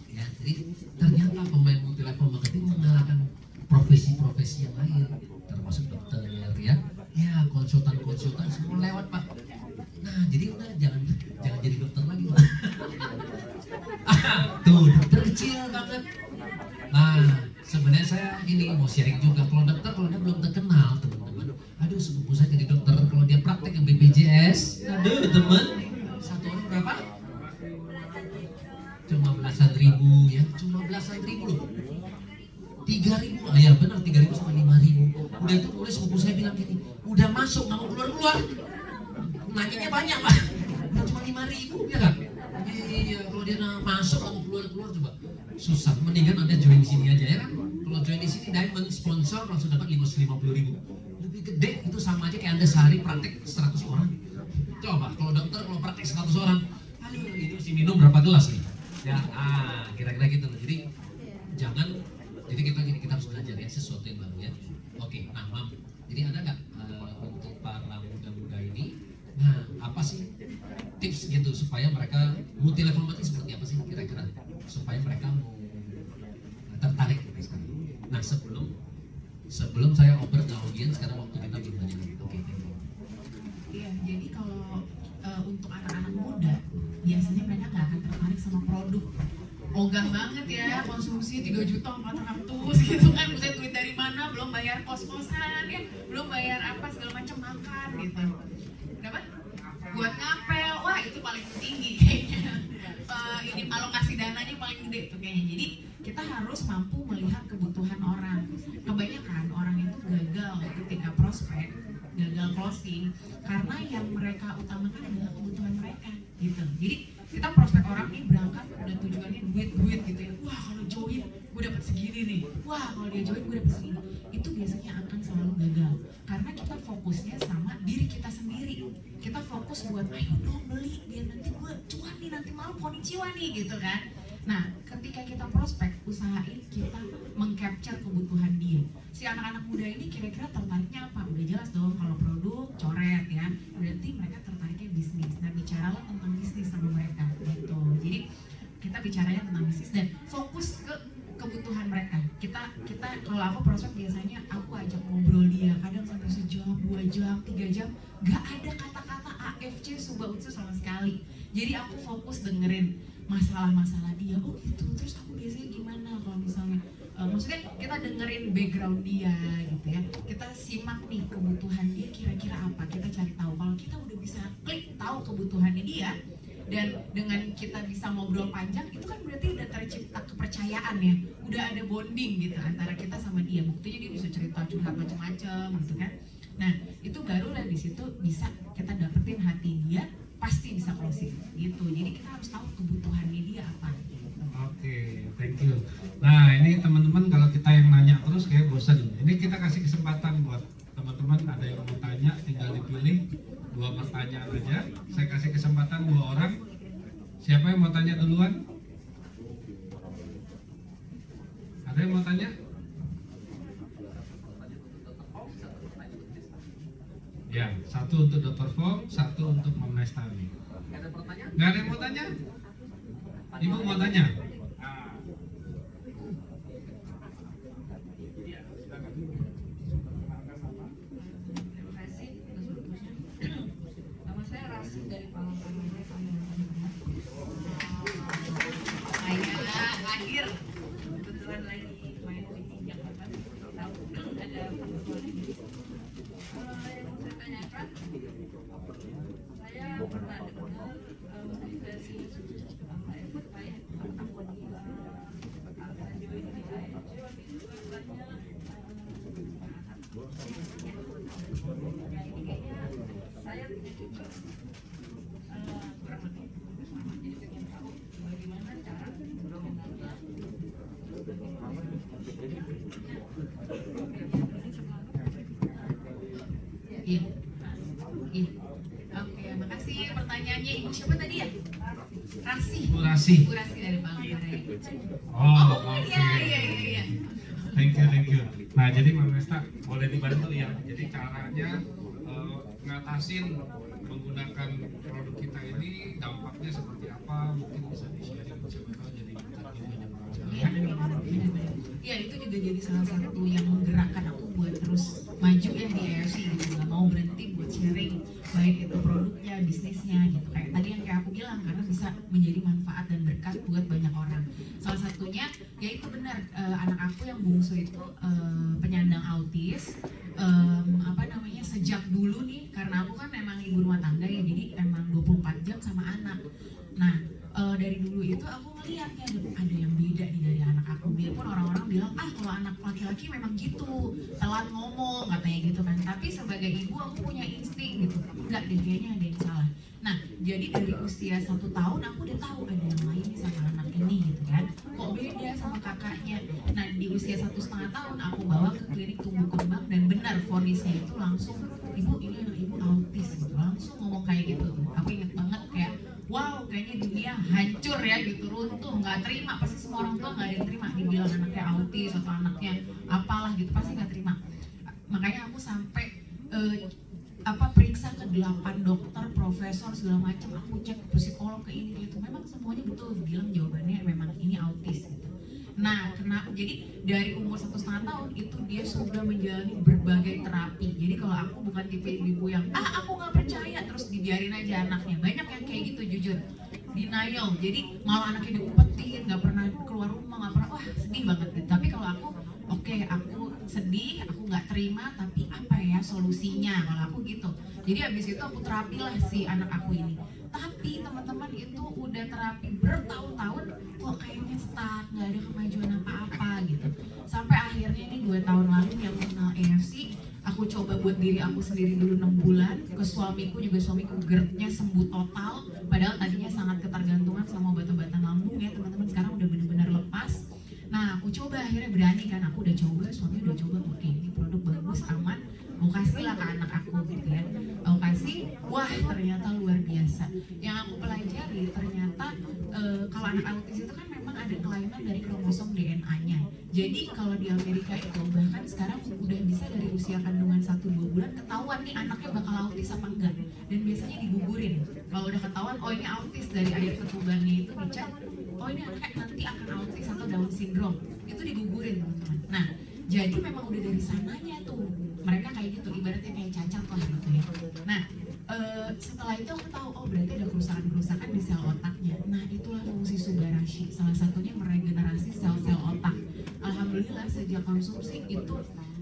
Ya, jadi ternyata pemain multilevel marketing mengalahkan profesi-profesi yang lain, termasuk dokter ya, konsultan semua lewat Pak. Nah, jadi udah jangan jadi dokter lagi Pak. Tuh, dokter kecil banget. Nah, sebenarnya saya ini mau sharing juga, kalau dokter kalau dia belum terkenal teman-teman, aduh sepupu saya jadi dokter, kalau dia praktek yang BPJS, aduh teman, satu orang berapa? Cuma belasan ribu ya, cuma belasan ribu loh. 3.000, ya benar 3.000 sama 5.000. Udah itu nulis sepupu saya bilang gini, udah masuk nggak mau keluar. Nanyanya banyak Pak, udah cuma 5.000 ya kan? Iya, kalau dia masuk nggak mau keluar coba susah. Mendingan Anda join di sini aja ya kan? Kalau join di sini Diamond sponsor langsung dapat 50.000 lebih gede, itu sama aja kayak Anda sehari praktek 100 orang. Coba kalau dokter kalau praktek 100 orang, aduh itu mesti minum berapa gelas nih? Ya, kira-kira gitu loh. Jadi jangan, jadi kita harus belajar ya sesuatu yang baru ya. Oke, nah Mam, jadi ada nggak untuk para muda-muda ini, nah apa sih tips gitu supaya mereka multilevel marketing seperti apa sih kira-kira supaya mereka mau tertarik gitu sekarang. Nah sebelum saya oper ke audiens, sekarang waktu kita belum banyak. Oke, thank you. Iya, jadi kalau untuk anak-anak muda biasanya mereka nggak akan tertarik sama produk. Ogah banget ya, konsumsi 3.400.000 gitu kan, bisa duit dari mana, belum bayar kos-kosan ya, belum bayar apa segala macam, makan gitu. Dapat buat ngapel, wah itu paling tinggi kayaknya. Ini alokasi dananya paling gede tuh kayaknya. Jadi kita harus mampu melihat kebutuhan orang. Kebanyakan orang itu gagal ketika prospek, gagal closing karena yang mereka utamakan adalah kebutuhan mereka gitu. Jadi kita prospek orang nih berangkat udah tujuannya duit gitu ya. Wah kalau join gue dapat segini nih. Wah kalau dia join gue dapat segini. Itu biasanya akan selalu gagal karena kita fokusnya sama diri kita sendiri. Kita fokus buat ayo dong beli biar nanti gue cuan nih, nanti malam konnichiwa nih gitu kan. Nah, ketika kita prospek, usahain kita mengcapture kebutuhan dia. Si anak-anak muda ini kira-kira tertariknya apa? Udah jelas dong, kalau produk, coret ya. Berarti mereka tertariknya bisnis. Nah, bicaralah tentang bisnis sama mereka gitu. Jadi, kita bicaranya tentang bisnis dan fokus ke kebutuhan mereka. Kita kalau aku prospek biasanya aku ajak ngobrol dia, kadang sampai sejam, 2 jam, 3 jam, gak ada kata-kata AFC Suba Utsu sama sekali. Jadi aku fokus dengerin masalah-masalah dia. Oh gitu, terus kamu biasanya gimana kalau misalnya maksudnya kita dengerin background dia gitu ya, kita simak nih kebutuhan dia kira-kira apa, kita cari tahu. Kalau kita udah bisa klik tahu kebutuhannya dia dan dengan kita bisa ngobrol panjang, itu kan berarti udah tercipta kepercayaan ya, udah ada bonding gitu antara kita sama dia. Buktinya dia bisa cerita curhat macam-macam gitu kan. Nah itu barulah di situ bisa kita dapetin hati dia, pasti bisa closing gitu. Jadi kita harus tahu kebutuhannya dia apa gitu. Oke, thank you. Nah ini teman-teman kalau kita yang nanya terus kayak bosan. Ini kita kasih kesempatan buat teman-teman, ada yang mau tanya tinggal dipilih 2 pertanyaan aja. Saya kasih kesempatan 2 orang. Siapa yang mau tanya duluan? Ada yang mau tanya? Ya, 1 untuk Dr. Fong, 1 untuk Mama Estani. Ada pertanyaan? Nggak ada yang mau tanya? Ibu mau tanya? Terima kasih atas waktunya. Nama saya Rasi dari Palangkaraya, saya lahir kebetulan lagi main di Jakarta. Tahu ada perempuan ini. Yang mau saya tanyakan, saya pernah dengar motivasi Bapak Ibu saya akun angka join di AFC waktu itu katanya nah ini kayaknya saya punya juga kurang lebih sama, jadi pengen tahu bagaimana cara mengenalnya. Iya. Iya. Oke, makasih pertanyaannya. Ibu siapa tadi ya? Rasi. Bu Rasi. Bu Rasi dari Palangkaraya. Oh, Oh, oke. iya. Thank you. Nah, jadi Mama Esta boleh dibantu ya. Jadi caranya ngatasin menggunakan produk kita ini dampaknya seperti apa? Mungkin bisa di-sharing, siapa tahu jadi banyak orang. Iya, itu juga jadi salah satu yang menggerakkan aku buat terus maju ya di AFC gitu. Gak mau berhenti buat sharing baik itu produknya, bisnisnya gitu. Kayak aku bilang, karena bisa menjadi manfaat dan berkat buat banyak orang. Salah satunya ya itu benar, anak aku yang bungsu itu penyandang autis. Sejak dulu nih, karena aku kan memang ibu rumah tangga ya, jadi emang 24 jam sama anak. Nah, dari dulu itu aku ngeliatnya ada yang beda nih dari anak aku. Biarpun orang-orang bilang, kalau anak laki-laki memang gitu, telat ngomong katanya gitu kan. Tapi sebagai ibu aku punya insting gitu. Enggak deh, kayaknya ada yang salah. Nah, jadi dari usia 1 tahun aku udah tahu ada yang lain nih sama anak ini gitu kan. Kok beda sama kakaknya. Nah, di usia 1,5 tahun aku bawa ke klinik tumbuh kembang dan benar vonisnya itu langsung, ibu ini anak ibu autis gitu. Langsung ngomong kayak gitu. Aku inget banget kayak, wow, kayaknya dunia hancur ya gitu, runtuh, nggak terima, pasti semua orang tua nggak ada yang terima dibilang anaknya autis atau anaknya apalah gitu, pasti nggak terima. Makanya aku sampai periksa ke 8 dokter, profesor segala macam, aku cek ke psikolog, ke ini gitu, memang semuanya betul bilang jawabannya memang ini autis gitu. Nah, jadi dari umur 1,5 tahun itu dia sudah menjalani berbagai terapi. Jadi kalau aku bukan tipe ibu yang aku nggak percaya terus dibiarin aja anaknya. Banyak yang kayak gitu jujur, denial. Jadi malah anaknya diumpetin, nggak pernah keluar rumah, nggak pernah, wah sedih banget. Tapi kalau aku, oke, aku sedih, aku nggak terima, tapi apa ya solusinya? Kalau aku gitu. Jadi abis itu aku terapi lah si anak aku ini. Tapi teman-teman itu udah terapi bertahun-tahun kok kayaknya stuck, nggak ada kemajuan apa-apa gitu. Sampai akhirnya nih 2 tahun lalu yang kenal AFC, aku coba buat diri aku sendiri dulu 6 bulan. Ke suamiku juga, suamiku GERD-nya sembuh total. Padahal tadinya sangat ketergantungan sama obat-obatan lambung ya teman-teman, sekarang udah benar-benar lepas. Nah, aku coba akhirnya berani kan, aku udah coba, suami udah coba, oke ini produk bagus, aman, mau kasih lah ke anak aku gitu ya. Aku kasih, wah ternyata luar biasa. Yang aku pelajari ternyata kalau anak autis itu kan memang ada kelainan dari kromosom DNA-nya. Jadi kalau di Amerika itu bahkan sekarang udah bisa dari usia kandungan 1-2 bulan ketahuan nih anaknya bakal autis apa enggak. Dan biasanya digugurin. Kalau udah ketahuan, oh ini autis, dari air ketubannya itu dicek, oh ini anaknya nanti akan autis atau Down syndrome, itu digugurin teman-teman. Nah, jadi memang udah dari sananya tuh mereka kayak gitu, ibaratnya kayak cacat lah gitu ya. Nah, setelah itu aku tahu, oh berarti ada kerusakan-kerusakan di sel otaknya. Nah, itulah fungsi Subarashi, salah satunya meregenerasi sel-sel otak. Alhamdulillah sejak konsumsi itu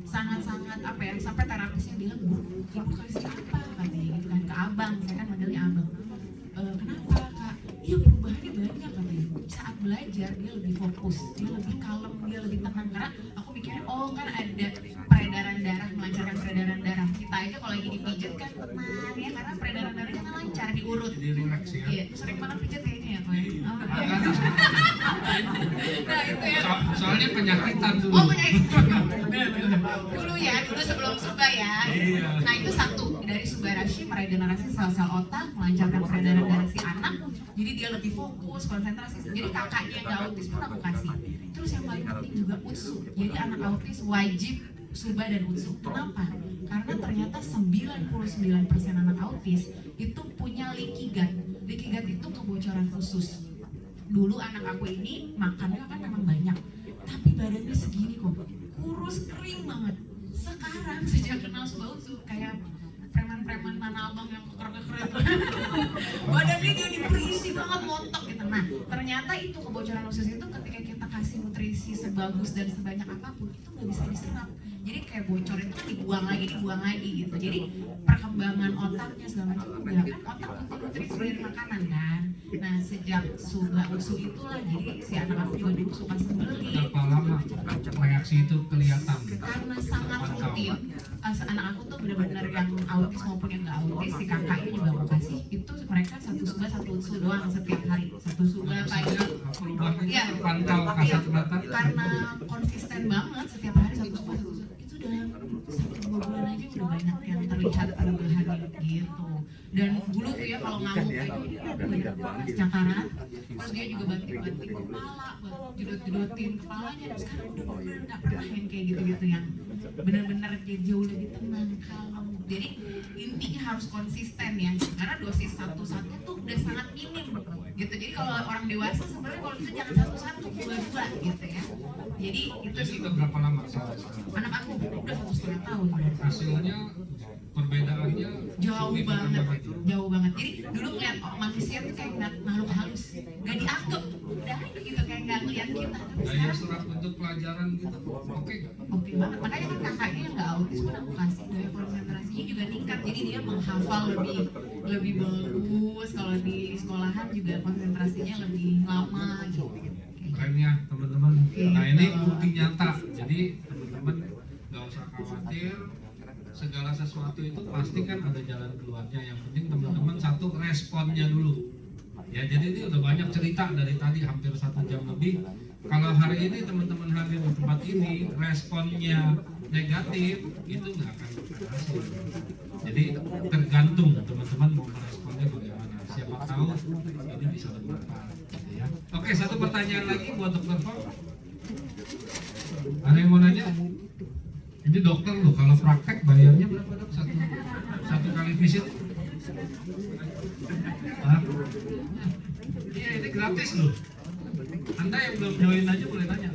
sangat-sangat sampai terapisnya bilang, bu, ibu kasih apa katanya gitu kan, ke abang, saya kan manggilnya abang. Kenapa kak? Iya perubahannya banyak katanya. Saat belajar dia lebih fokus, dia lebih kalem, dia lebih tenang. Karena aku mikirnya, oh kan ada peredaran darah, melancarkan peredaran darah. Kita aja kalau lagi dipijat kan tenang ya, karena peredaran darahnya kan lancar, diurut. Jadi relax ya. Iya, sering banget pijat kayaknya ya pak. Nah itu ya. Soalnya penyakitan dulu. Oh penyakit. Dulu sebelum Suba ya. Iya. Nah itu satu dari Suba Subarashi meregenerasi sel-sel otak, melancarkan peredaran darah si anak, jadi dia lebih fokus, konsentrasi. Jadi kakaknya yang nggak autis pun aku kasih. Terus yang paling penting juga utsu. Jadi anak autis wajib Suba dan Utsu. Kenapa? Karena ternyata 99% anak autis itu punya leaky gut. Leaky gut itu kebocoran usus. Dulu anak aku ini makannya kan memang banyak, tapi badannya segini kok, kurus kering banget. Sekarang sejak kenal Suba Utsu kayak preman-preman Tanah Abang yang keker-keker itu. Badannya jadi berisi banget, montok gitu. Nah, ternyata itu kebocoran usus itu ketika kita kasih nutrisi sebagus dan sebanyak apapun itu nggak bisa diserap. Jadi kayak bocor itu kan dibuang lagi gitu. Jadi perkembangan otaknya segala macam juga kan otak butuh nutrisi dari makanan kan. Nah, sejak Suba Utsu itulah jadi si anak aku juga dulu suka sembelih. Berapa lama reaksi itu kelihatan? Karena sangat rutin, anak aku tuh benar-benar yang autis maupun yang nggak autis, si kakaknya juga aku kasih itu mereka satu Suba satu Utsu doang setiap hari, satu Suba pagi. Perubahannya Iya. terpantau kasat mata. Karena konsisten banget setiap hari satu Suba satu Utsu itu dalam 1-2 bulan aja udah banyak yang terlihat perubahan gitu. Dan dulu tuh ya kalau ngamuk kayak gini banyak banget cakaran, terus dia juga banting-banting kepala, jedot-jedotin kepalanya. Dan sekarang udah bener nggak pernah yang kayak gitu-gitu, yang bener-bener dia jauh lebih tenang, kalem. Jadi intinya harus konsisten ya, karena dosis satu-satu tuh udah sangat minim gitu. Jadi kalau orang dewasa sebenarnya kalau itu jangan satu-satu, dua-dua gitu ya. Jadi itu Jadi sih udah berapa lama sampai sekarang? anak aku udah 1,5 tahun. Hasilnya perbedaannya Jauh signifikan banget, ya? jauh banget. Jadi dulu ngeliat manusia tuh kayak ngeliat makhluk halus, nggak dianggap, udah aja gitu kayak nggak ngeliat kita. Tapi Daya sekarang serap untuk pelajaran gitu, oke nggak? oke banget. Makanya kan kakaknya yang nggak autis pun aku kasih daya konsentrasinya juga meningkat. Jadi dia menghafal lebih bagus. Kalau di sekolahan juga konsentrasinya lebih lama gitu. Keren ya teman-teman. Nah ini bukti nyata. Jadi teman-teman nggak usah khawatir. Segala sesuatu itu pasti kan ada jalan keluarnya. Yang penting teman-teman satu responnya dulu. Ya jadi ini udah banyak cerita dari tadi hampir 1 jam lebih. Kalau hari ini teman-teman hadir di tempat ini responnya negatif itu nggak akan berhasil. Jadi tergantung teman-teman mau meresponnya bagaimana. Siapa tahu ini bisa bermanfaat. Gitu ya. Oke, satu pertanyaan lagi buat Dokter Fong. Ada yang mau nanya? Ini dokter loh, kalau praktek bayarnya berapa dok? Satu kali visit? Hah? Iya ini gratis loh. Anda yang belum join aja boleh nanya.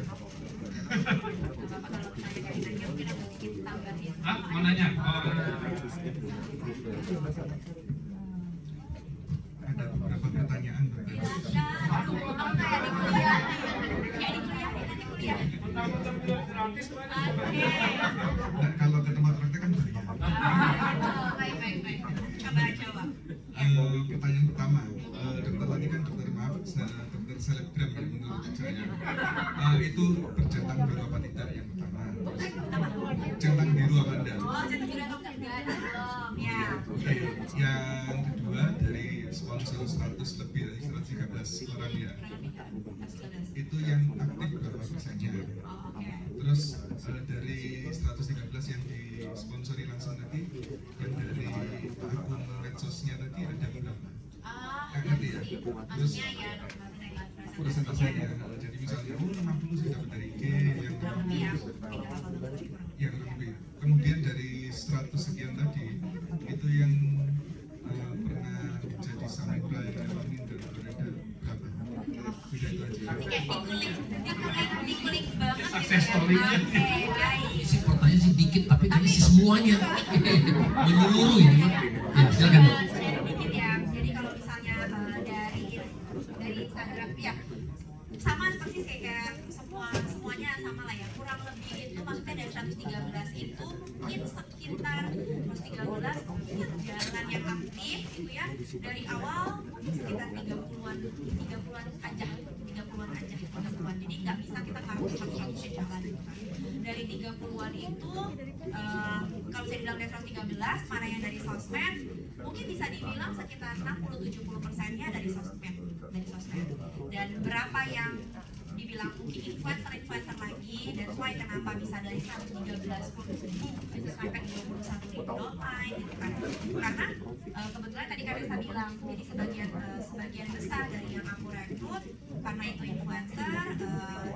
Ah, mau nanya? Oh, Ada beberapa pertanyaan dan kalau ke tempat praktek kan bayar. Baik. Coba jawab. Pertanyaan pertama, dokter tadi kan dokter dokter selebgram yang menurut saya itu bercentang biru apa tidak yang pertama? Centang biru apa enggak? Oh, jadi tidak dokter belum ya. Oke. Yang kedua dari sponsor 100 lebih dari 113 orang ya, itu yang aktif berapa persennya? Oh, oke. Terus dari 113 yang disponsori langsung tadi, yang dari akun medsosnya tadi ada berapa? Nggak ngerti ya? Terus Maksudnya ya dokter persentasenya, jadi misalnya 50 sih dapat dari IG, yang kurang lebih. Kemudian dari 100 sekian tadi, itu yang pernah jadi samurai alamin dan berada berapa? Tidak itu aja. kayak dikulik banget. Success story-nya. Oke, baik. Isi pertanyaan sih dikit tapi kayaknya sih semuanya menyeluruh ini Pak. Ya silakan Dok. Share dikit ya. Jadi kalau misalnya dari Instagram ya sama persis kayak semuanya sama lah ya. Kurang lebih itu maksudnya dari 113 itu mungkin sekitar 113 mungkin jalan yang aktif gitu ya. Dari awal mungkin sekitar 30-an aja. 30-an. Jadi nggak bisa kita harus 100 jalan gitu kan. Dari 30-an itu kalau saya bilang dari 113 mana yang dari sosmed mungkin bisa dibilang sekitar 60-70%-nya dari sosmed dan berapa yang dibilang mungkin influencer lagi, that's why kenapa bisa dari 113.000 bisa sampai 21.000 online gitu kan. Karena kebetulan tadi Karesa bilang, jadi sebagian besar dari yang aku rekrut karena itu influencer,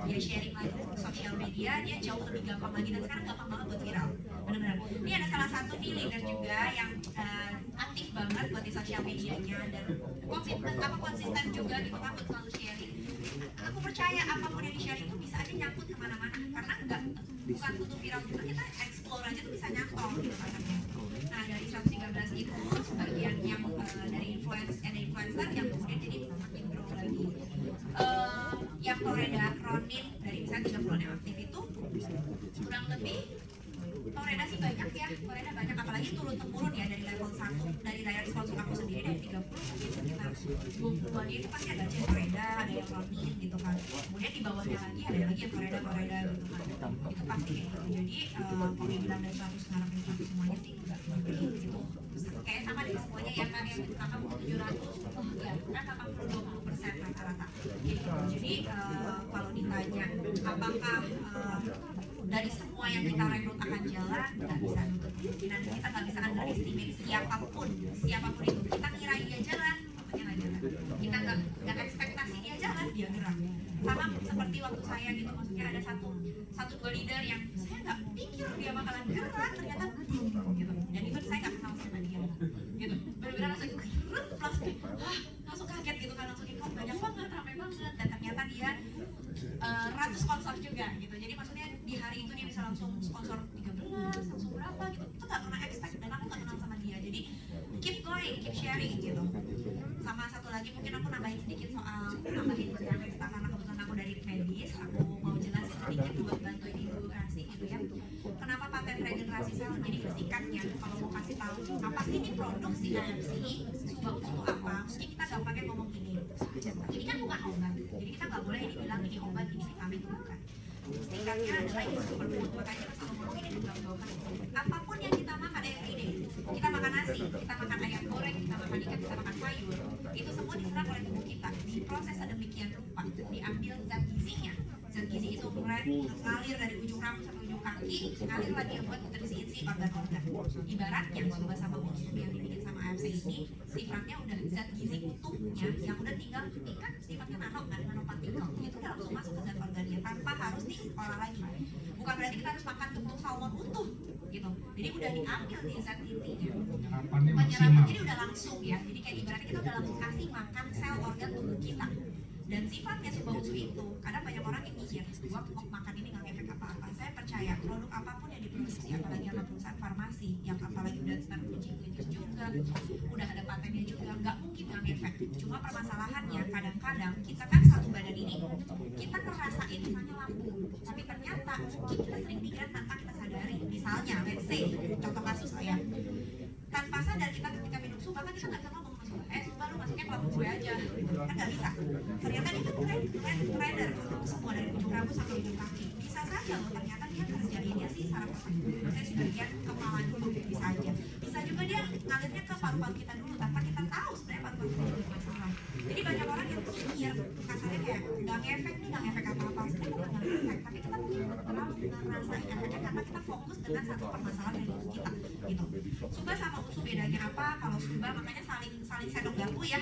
dia sharing lagi di sosial media, dia jauh lebih gampang lagi, dan sekarang gampang banget buat viral, benar-benar. Ini ada salah satu nih leader juga yang aktif banget buat di sosial medianya, dan konsisten juga gitu kan buat selalu sharing. Aku percaya apapun yang di sharing itu bisa aja nyangkut kemana-mana, karena bukan butuh viral juga, kita explore aja tuh bisa nyantol gitu kan. Nah dari 113 itu sebagian yang dari influencer yang kemudian jadi makin grow lagi. Yang Toreda Ronin dari misalnya 3 bulan yang aktif itu kurang lebih Toreda sih banyak ya, Toreda banyak, apalagi turun-temurun ya dari level 1, dari direct sponsor aku sendiri dari 30 mungkin sekitar 20-an itu pasti ada aja Toreda, ada yang Ronin gitu kan. Kemudian di bawahnya lagi ada lagi yang Toreda gitu kan. Itu pasti kayak gitu. Jadi kalau dibilang dari 100 ngarepin 100 semuanya sih enggak gitu. Kayak sama deh semuanya ya kan, yang kakak mau 700 ya kan 80-20% rata-rata gitu. Jadi kalau ditanya apakah dari semua yang kita rekrut akan jalan, nggak bisa nutup kemungkinan. Kita nggak bisa underestimate siapapun itu. Kita kirain dia jalan, makanya nggak jalan. Kita nggak ekspektasi dia jalan, dia gerak. Sama seperti waktu saya gitu, maksudnya ada satu dua leader yang saya nggak pikir dia bakalan gerak, ternyata boom gitu. Dan itu saya nggak kenal sama dia gitu. Benar-benar langsung langsung kaget gitu kan, langsung kok banyak banget, ramai banget, dan ternyata dia ratus sponsor juga gitu. Jadi maksudnya di hari itu dia bisa langsung sponsor 13, langsung berapa gitu. Itu nggak pernah expect, dan aku nggak kenal sama dia. Jadi keep going, keep sharing gitu. Sama satu lagi mungkin aku nambahin sedikit soal nambahin yang ekstra, karena kebetulan aku dari medis, aku mau jelasin sedikit buat bantuin ibu kasih gitu ya. Kenapa paten regenerasi sel? Jadi singkatnya kalau mau kasih tahu apa sih ini produk si AMC, Subahus itu apa? Mungkin kita gampangnya ngomong gini. Ini kan bukan obat, jadi kita nggak boleh dibilang ini obat, ini vitamin, itu bukan. Singkatnya adalah ini superfood, makanya kita selalu ngomong ini bukan. Apapun yang kita makan everyday, kita makan nasi, kita makan ayam goreng, kita makan ikan, kita makan sayur, itu semua diserap oleh tubuh kita, diproses sedemikian rupa, diambil zat gizinya. Zat gizi itu mengalir dari ujung rambut sampai ujung kaki, ngalir lagi buat nutrisi organ-organ. Ibaratnya coba sama unsur yang dibikin sama AMC ini, sifatnya udah zat gizi utuhnya yang udah tinggal ikan sifatnya nanopartikel, itu udah langsung masuk ke zat organnya tanpa harus diolah lagi. Bukan berarti kita harus makan bentuk salmon utuh gitu. Jadi udah diambil di zat intinya. Penyerapan jadi udah langsung ya. Jadi kayak ibaratnya kita udah langsung kasih makan sel organ tubuh kita. Dan sifatnya Subahus itu, kadang banyak orang yang mikir, gua mau makan ini nggak ngefek apa-apa. Saya percaya produk apapun yang diproduksi, apalagi sama perusahaan farmasi, yang apalagi udah start uji klinis juga, udah ada patennya juga, nggak mungkin nggak ngefek. Cuma permasalahannya kadang-kadang kita kan satu badan ini, kita ngerasain misalnya lambung, tapi ternyata mungkin kita sering pikiran tanpa kita sadari. Misalnya, let's say, contoh kasus saya, tanpa sadar kita ketika minum suba kan kita nggak bisa ngomong sama suba, suba lu masuknya ke lambung gue aja, kan nggak bisa. Ternyata dia tuh trader semua dari ujung rambut sampai ujung kaki. Bisa saja loh, ternyata dia kerjainnya sih saraf otak. Saya sudah lihat kepala dulu, bisa aja. Bisa juga dia ngalirnya ke paru-paru kita dulu tanpa kita tahu sebenarnya paru-paru kita ada masalah. Jadi banyak orang yang pikir kasarnya kayak nggak ngefek nih, nggak ngefek apa-apa. Sebenarnya bukan nggak ngefek, tapi kita mungkin terlalu ngerasain efeknya karena kita fokus dengan satu permasalahan dari tubuh kita. Gitu. Suba sama usu bedanya apa? Kalau suba makanya saling sendok garpu ya.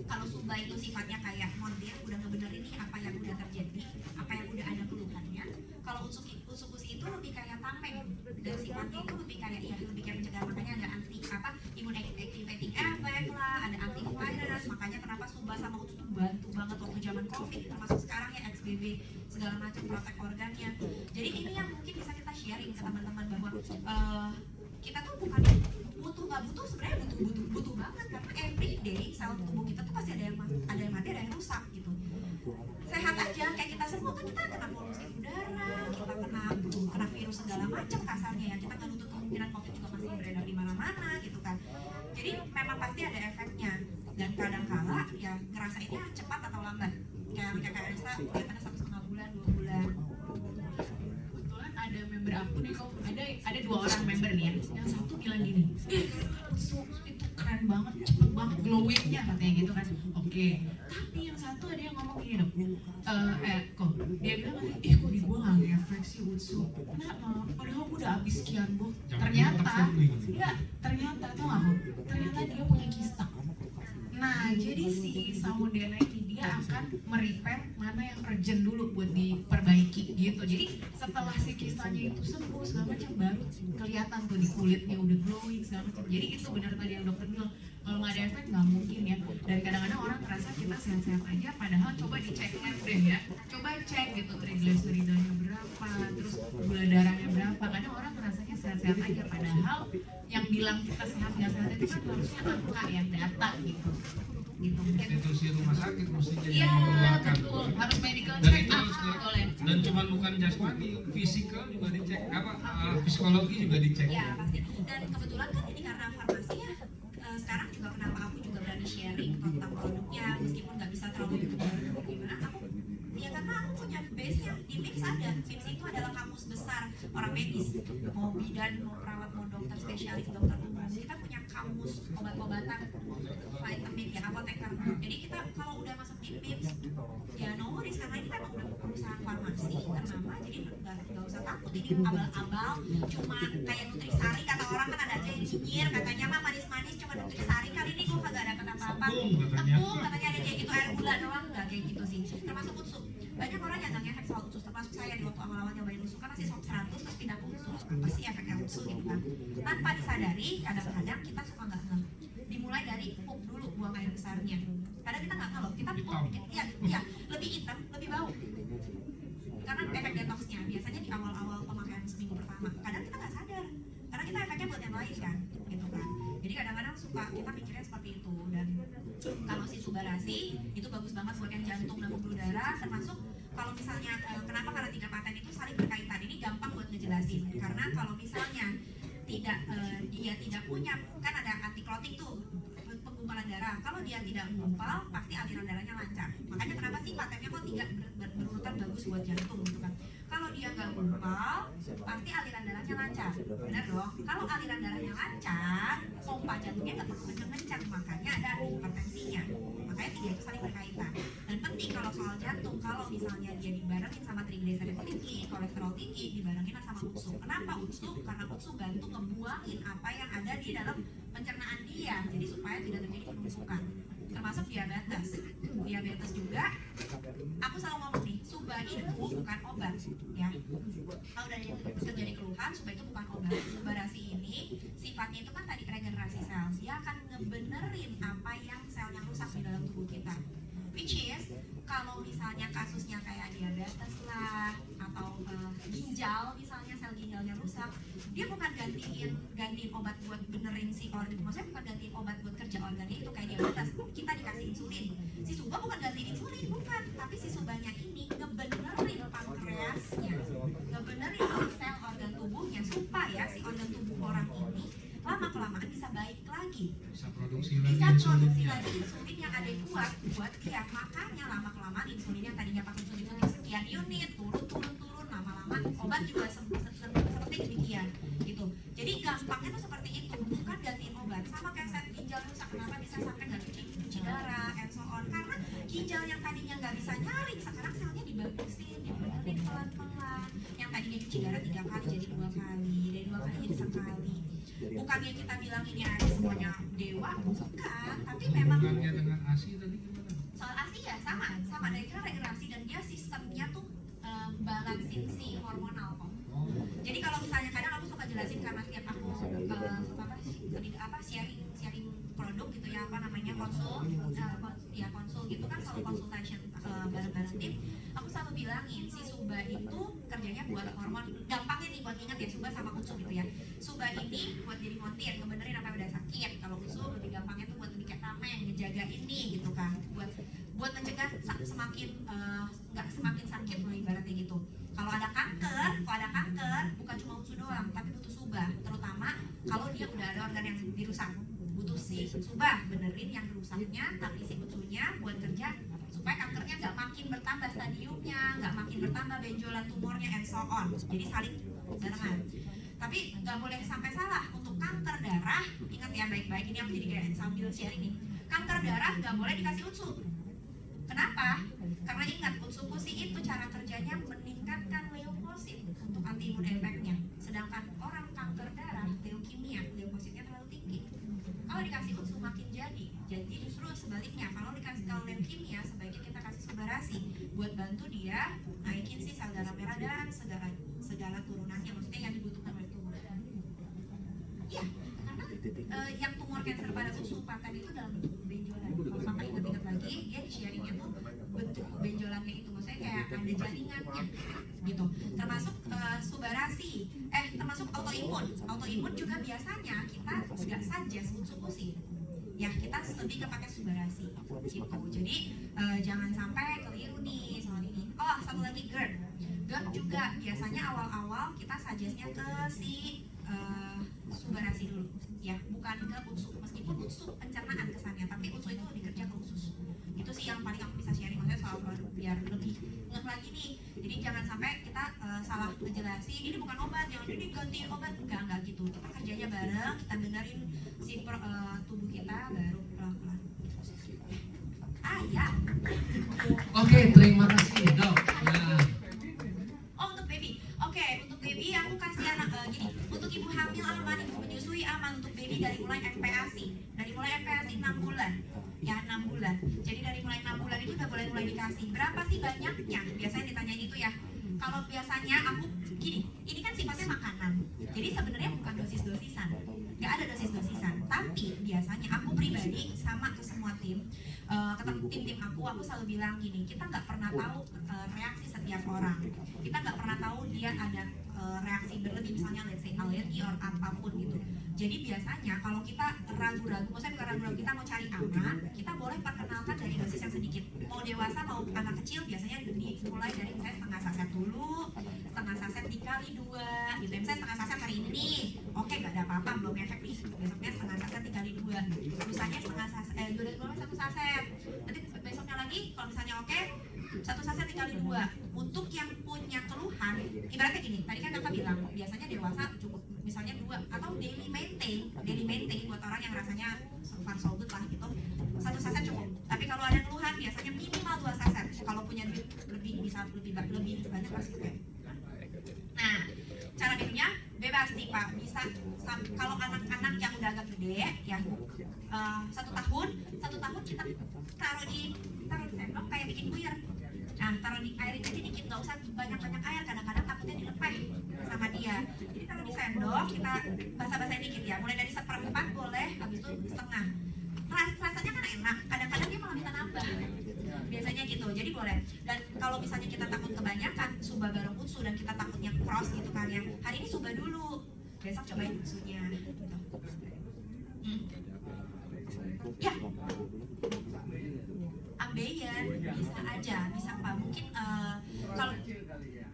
Kalau suba itu sifatnya kayak montir, udah ngebenerin nih apa yang udah terjadi, apa yang udah ada keluhannya. Kalau usu-usi itu lebih kayak tameng, dan sifatnya itu lebih kayak mencegah, makanya ada immune activating effect lah, ada antivirus. Makanya kenapa suba sama usu itu bantu banget waktu zaman covid, termasuk sekarang ya XBB segala macam protek organnya. Jadi ini yang mungkin bisa kita sharing ke teman-teman bahwa kita tuh bukan butuh nggak butuh, sebenarnya butuh banget, karena everyday sel tubuh kita tuh pasti ada yang mati, ada yang rusak gitu. Sehat aja kayak kita semua kan, kita kena polusi udara, kita kena virus segala macam kasarnya ya. Kita nggak nutup kemungkinan covid juga masih beredar di mana-mana gitu kan. Jadi memang pasti ada efeknya, dan kadang-kala ya ngerasainnya cepat atau lambat. Kayak Karesa kelihatannya 1,5 bulan, 2 bulan. Ada member aku nih, kok ada 2 orang member nih ya. Yang satu bilang gini, itu keren banget, cepet banget glowingnya katanya gitu kan. Oke, tapi yang satu ada yang ngomong gini dok, kok dia bilang ih kok di gua nggak ngefek sih Utsu, kenapa? Padahal gua udah habis sekian boh. Ternyata, enggak, ternyata tuh nggak kok, ternyata dia punya kista. Nah, jadi si Samudana ini dia akan merepair mana yang urgent dulu buat diperbaiki gitu. Jadi setelah si kistanya itu sembuh segala macam baru kelihatan tuh di kulitnya udah glowing segala macam. Jadi itu benar tadi yang dokter bilang, kalau nggak ada efek nggak mungkin ya. Dan kadang-kadang orang ngerasa kita sehat-sehat aja, padahal coba dicek lab deh ya. Coba cek gitu triglyceridanya berapa, terus gula darahnya berapa. Kadang orang ngerasanya sehat-sehat aja, padahal yang bilang kita sehat nggak sehat itu kan harusnya angka yang data gitu. Gitu mungkin. Institusi rumah sakit mestinya Iya yang mengeluarkan. betul, harus medical Dan check itu up boleh. dan cuma bukan jasmani, fisikal juga dicek, psikologi juga dicek. Ya pasti. Dan kebetulan kan ini karena farmasi ya, sekarang juga kenapa aku juga berani sharing tentang produknya meskipun nggak bisa terlalu gimana aku ya karena aku punya base nya di MIPS ada. MIPS itu adalah kamus besar orang medis, mau bidan, mau perawat, mau dokter spesialis, dokter umum. Kita punya kamus obat-obatan, vitamin ya, apoteker. Jadi kita kalau udah masuk di MIPS ya no worries, karena ini memang udah perusahaan farmasi ternama, jadi nggak usah takut ini abal-abal cuma kayak Nutrisari. Kata orang kan ada aja yang nyinyir katanya mah manis-manis cuma Nutrisari, kali ini gue kagak dapet apa-apa. Tepung katanya ada kayak gitu, air gula doang, nggak kayak gitu sih. Termasuk Utsu, banyak orang yang nggak ngefek soal Utsu, termasuk saya di waktu awal-awal nyobain Utsu kan masih sop 100 terus pindah ke Utsu, apa sih efeknya Utsu gitu kan. Tanpa disadari kadang-kadang kita suka nggak ngeh. Dimulai dari pup dulu, buang air besarnya. Kadang kita nggak kalau kita pup, ya lebih hitam, lebih bau. Karena efek detoxnya biasanya di awal-awal pemakaian seminggu pertama. Kadang kita nggak sadar, karena kita efeknya buat yang lain kan, gitu kan. Jadi kadang-kadang suka kita mikirnya seperti itu. Dan kalau si Subarasi itu bagus banget buat yang jantung dan pembuluh darah, termasuk kalau misalnya kenapa karena 3 paten itu saling berkaitan. Ini gampang buat ngejelasin karena kalau misalnya tidak dia tidak punya, kan ada anti clotting tuh, penggumpalan darah. Kalau dia tidak menggumpal pasti aliran darahnya lancar. Makanya kenapa sih patennya kok 3 berurutan bagus buat jantung gitu kan. Kalau dia nggak gumpal pasti aliran darahnya lancar, benar dong. Kalau aliran darahnya lancar pompa jantungnya nggak perlu kencang-kencang, makanya ada hipertensinya. Makanya 3 itu saling berkaitan. Dan penting kalau soal jantung, kalau misalnya dia dibarengin sama triglyceride tinggi, kolesterol tinggi, dibarengin sama Utsu. Kenapa Utsu? Karena Utsu bantu ngebuangin apa yang ada di dalam pencernaan dia, jadi supaya tidak terjadi penumpukan. Termasuk diabetes. Diabetes juga, aku selalu ngomong nih, Suba itu bukan obat ya. Kalau dari terjadi keluhan, Suba itu bukan obat. Subarasi ini sifatnya itu kan tadi regenerasi sel, dia akan ngebenerin apa yang sel yang rusak di dalam tubuh kita. Which is, kalau misalnya kasusnya kayak diabetes lah, atau ginjal misalnya, sel ginjalnya rusak, dia bukan gantiin obat buat benerin si organ, maksudnya bukan gantiin obat buat kerja organnya itu kayak diabetes, kita dikasih insulin. Si Suba bukan gantiin insulin, bukan, tapi si Subanya ini ngebenerin pankreasnya, ngebenerin sel organ tubuhnya supaya si organ tubuh orang ini lama-kelamaan bisa baik lagi, Bisa produksi lagi insulin yang adekuat buat dia. Makanya lama-kelamaan insulin yang tadinya pakai insulin sekian unit turun lama-lama obat juga seperti demikian gitu. Jadi gampangnya tuh seperti itu, bukan gantiin obat. Sama kayak set ginjal rusak, kenapa bisa sampai nggak cuci darah and so on, karena ginjal yang tadinya nggak bisa nyaring sekarang selnya dibagusin, dibenerin pelan-pelan. Yang tadinya cuci darah 3 kali jadi 2 kali, dari 2 kali jadi 1 kali. Bukannya kita bilang ini ada semuanya dewa, bukan, tapi memang hubungannya dengan ASI tadi gimana? soal ASI ya sama dari kita regenerasi, dan dia sistemnya tuh balancing si hormonal kok. Jadi kalau misalnya kadang aku suka jelasin karena setiap aku sharing produk gitu ya, apa namanya, konsul gitu kan, selalu consultation bareng-bareng tim. Aku selalu bilangin si Suba itu kerjanya buat hormon. Gampangnya nih buat ingat ya, Suba sama Utsu gitu ya. Suba ini buat jadi montir, ngebenerin apa yang udah sakit. Kalau Utsu lebih gampangnya tuh buat lebih kayak tameng, ngejaga ini gitu kan, buat mencegah semakin nggak semakin sakit loh ibaratnya gitu. Kalau ada kanker bukan cuma Utsu doang, tapi butuh Suba, terutama kalau dia udah ada organ yang dirusak, butuh si Suba benerin yang rusaknya, tapi si Utsunya buat kerja supaya kankernya nggak makin bertambah stadiumnya, nggak makin bertambah benjolan tumornya and so on. Jadi saling barengan. Tapi nggak boleh sampai salah. Untuk kanker darah, ingat ya baik-baik, ini aku jadi kayak sambil sharing nih. Kanker darah nggak boleh dikasih UTSU. Kenapa? Karena ingat, UTSU pusi itu cara kerjanya meningkatkan leukosit untuk anti-imun efeknya. Sedangkan orang kanker darah, leukemia, leukositnya terlalu tinggi. Kalau dikasih UTSU makin jadi justru sebaliknya. Kalau dikasih leukemia, sebaiknya kita kasih subarasi buat bantu dia naikin si sel darah merah dan segala turunannya, maksudnya yang dibutuhkan oleh tubuh. Iya, karena yang tumor kanker pada usus pakan itu dalam bentuk benjolan. Kalau sampai ingat-ingat lagi, dia di sharingnya tuh bentuk benjolannya itu, maksudnya kayak ada jaringannya gitu. Termasuk subarasi, termasuk autoimun. Autoimun juga biasanya kita nggak suggest untuk usus. Ya kita lebih ke pakai subarasi gitu. Jadi jangan sampai keliru nih soal ini. Oh, satu lagi GERD. GERD juga biasanya awal-awal kita suggestnya ke si subarasi dulu, ya bukan ke usus. Meskipun usus pencernaan kesannya, tapi usus itu lebih kerja ke usus. Itu sih yang paling aku bisa sharing, maksudnya soal biar lebih ngeh lagi nih. Jadi jangan sampai kita salah ngejelasin ini bukan obat, jangan ini ganti obat, enggak gitu. Kita kerjanya bareng, kita dengerin si tubuh kita, baru pelan-pelan. Ya. Oke, terima kasih dok. Nah, Oh, untuk baby. Oke, untuk baby aku kasih anak gini. Untuk ibu hamil aman, ibu menyusui aman untuk baby dari mulai MPASI. Dari mulai MPASI 6 bulan. Ya, 6 bulan. Jadi dari mulai 6 bulan itu udah mulai dikasih. Berapa sih banyaknya? Biasanya ditanyain itu ya. Kalau biasanya aku gini, ini kan sifatnya makanan. Jadi sebenarnya bukan dosis-dosisan. Nggak ada dosis-dosisan. Tapi biasanya aku pribadi sama ke semua tim, tim aku selalu bilang gini, kita nggak pernah tahu reaksi setiap orang. Kita nggak pernah tahu dia ada reaksi berlebih, misalnya let's say alergi or apapun gitu. Jadi biasanya kalau kita ragu-ragu, maksudnya bukan ragu-ragu, kita mau cari aman, kita boleh perkenalkan dari dosis yang sedikit. Mau dewasa mau anak kecil biasanya dimulai dari misalnya setengah saset dulu, setengah saset dikali 2 gitu. Misalnya setengah saset hari ini nih, oke nggak ada apa-apa, belum efek nih. Besoknya setengah saset dikali 2, lusanya setengah saset, satu saset. Nanti besoknya lagi kalau misalnya oke, satu saset dikali 2. Untuk yang punya keluhan, ibaratnya gini, tadi kan kakak bilang biasanya dewasa cukup misalnya 2 atau daily maintain buat orang yang rasanya far so good lah gitu, satu saset cukup. Tapi kalau ada keluhan biasanya minimal 2 saset. Kalau punya duit lebih bisa lebih banyak pasti oke. Nah, cara minumnya bebas nih Pak, bisa kalau anak-anak yang udah agak gede ya, 1 tahun kita taruh di sendok kayak bikin buyur. Nah, taruh di air aja dikit, nggak usah banyak-banyak air, kadang-kadang takutnya dilepeh sama dia. Jadi taruh di sendok, kita basah-basahin dikit ya, mulai dari 1/4 boleh, habis itu setengah. Rasanya kan enak, kadang-kadang dia malah minta nambah. Biasanya gitu, jadi boleh. Dan kalau misalnya kita takut kebanyakan, suba bareng utsu dan kita takutnya cross gitu kan ya, hari ini suba dulu, besok cobain utsunya gitu. Ya, ambeien bisa aja, bisa apa? Mungkin kalau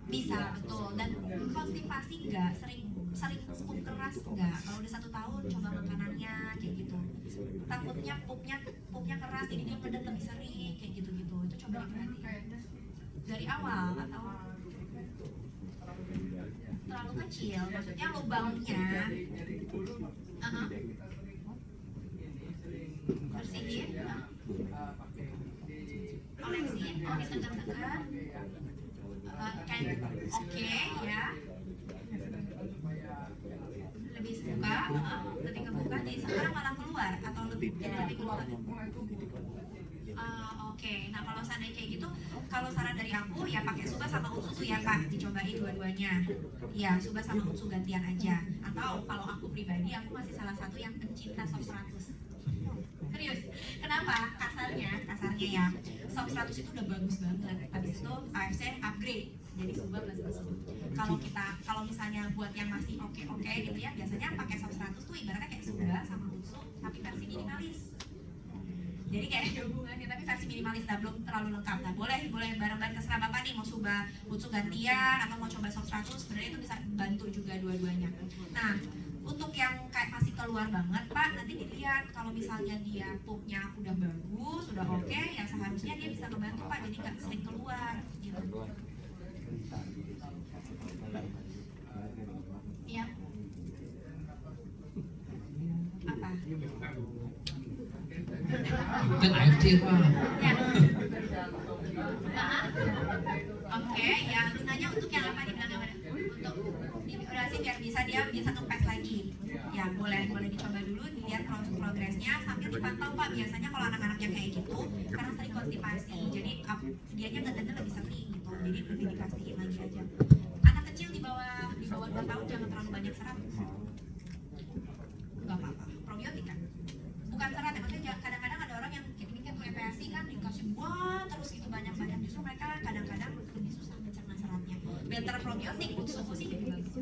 bisa betul. Dan konstipasi enggak, sering pup keras enggak. Kalau udah 1 tahun coba makanannya kayak gitu. Takutnya pupnya keras, jadi dia ngedek lebih sering kayak gitu-gitu. Itu coba diperhatiin dari awal atau terlalu kecil, maksudnya lubangnya. Bersihin, olesin, ditekan-tekan, kayak oke ya, lebih kebuka, jadi sekarang malah keluar atau lebih keluar. Oke, nah kalau seandainya kayak gitu, kalau saran dari aku ya pakai suba sama utsu ya Pak, dicobain dua-duanya. Ya, suba sama utsu gantian aja. Atau kalau aku pribadi, aku masih salah satu yang pencinta sop 100. Serius, kenapa? Kasarnya ya, sop 100 itu udah bagus banget. Habis itu AFC upgrade jadi suba plus utsu. Kalau misalnya buat yang masih oke gitu ya, biasanya pakai sop 100 tuh ibaratnya kayak suba sama utsu tapi versi minimalis. Jadi kayak ada hubungannya, tapi versi minimalis, belum terlalu lengkap. Nah, boleh bareng-bareng, terserah Bapak nih mau coba utsu gantian atau mau coba sop 100, sebenarnya itu bisa bantu juga dua-duanya. Nah, untuk yang kayak masih keluar banget Pak, nanti dilihat kalau misalnya dia pupnya udah bagus, udah oke, ya seharusnya dia bisa ngebantu Pak, jadi nggak sering keluar gitu. Iya. Apa? Bukan AFC Pak. Ya. Maaf. Oke, ya gunanya untuk yang apa dibilang apa? Untuk dikurasi biar dia bisa ngepes lagi. Ya boleh dicoba dulu, dilihat progresnya sambil dipantau Pak. Biasanya kalau anak-anak yang kayak gitu karena sering konstipasi, jadi dianya ngedengar lebih sering gitu. Jadi lebih dipastiin lagi aja. Anak kecil di bawah 2 tahun jangan terlalu banyak serat. Nggak apa-apa. Probiotik kan? Bukan serat ya, maksudnya kadang-kadang ada orang yang kayak PPASI kan dikasih buah terus gitu banyak-banyak, justru mereka kadang-kadang lebih susah mencerna seratnya. Better probiotik untuk susu sih lebih bagus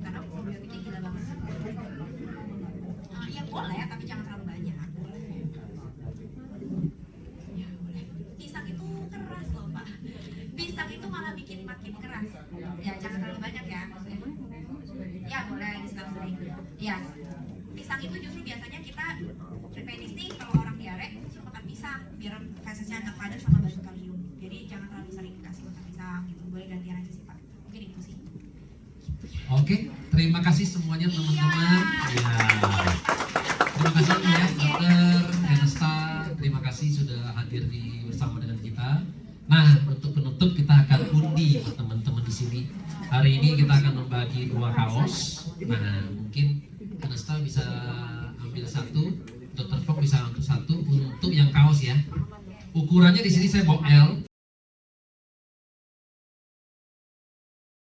karena probiotiknya gila banget. Ya boleh tapi jangan terlalu banyak. Boleh. Ya boleh. Pisang itu keras loh Pak. Pisang itu malah bikin makin keras. Ya jangan terlalu banyak ya maksudnya. Ya boleh diselang sering. Ya pisang itu justru biasanya kita preventif kalau orang diare suruh makan pisang biar fesesnya agak padat sama batu kalium. Jadi jangan terlalu sering kasih makan pisang gitu. Boleh gantian aja sih Pak. Mungkin itu sih. Oke, terima kasih semuanya teman-teman. Ya. Terima kasih ya Dokter Henesta, terima kasih sudah hadir bersama dengan kita. Nah, untuk penutup kita akan undi buat teman-teman di sini. Hari ini kita akan membagi 2 kaos. Nah, mungkin Henesta bisa ambil 1, Dr. Fok bisa ambil 1 untuk yang kaos ya. Ukurannya di sini saya bawa L.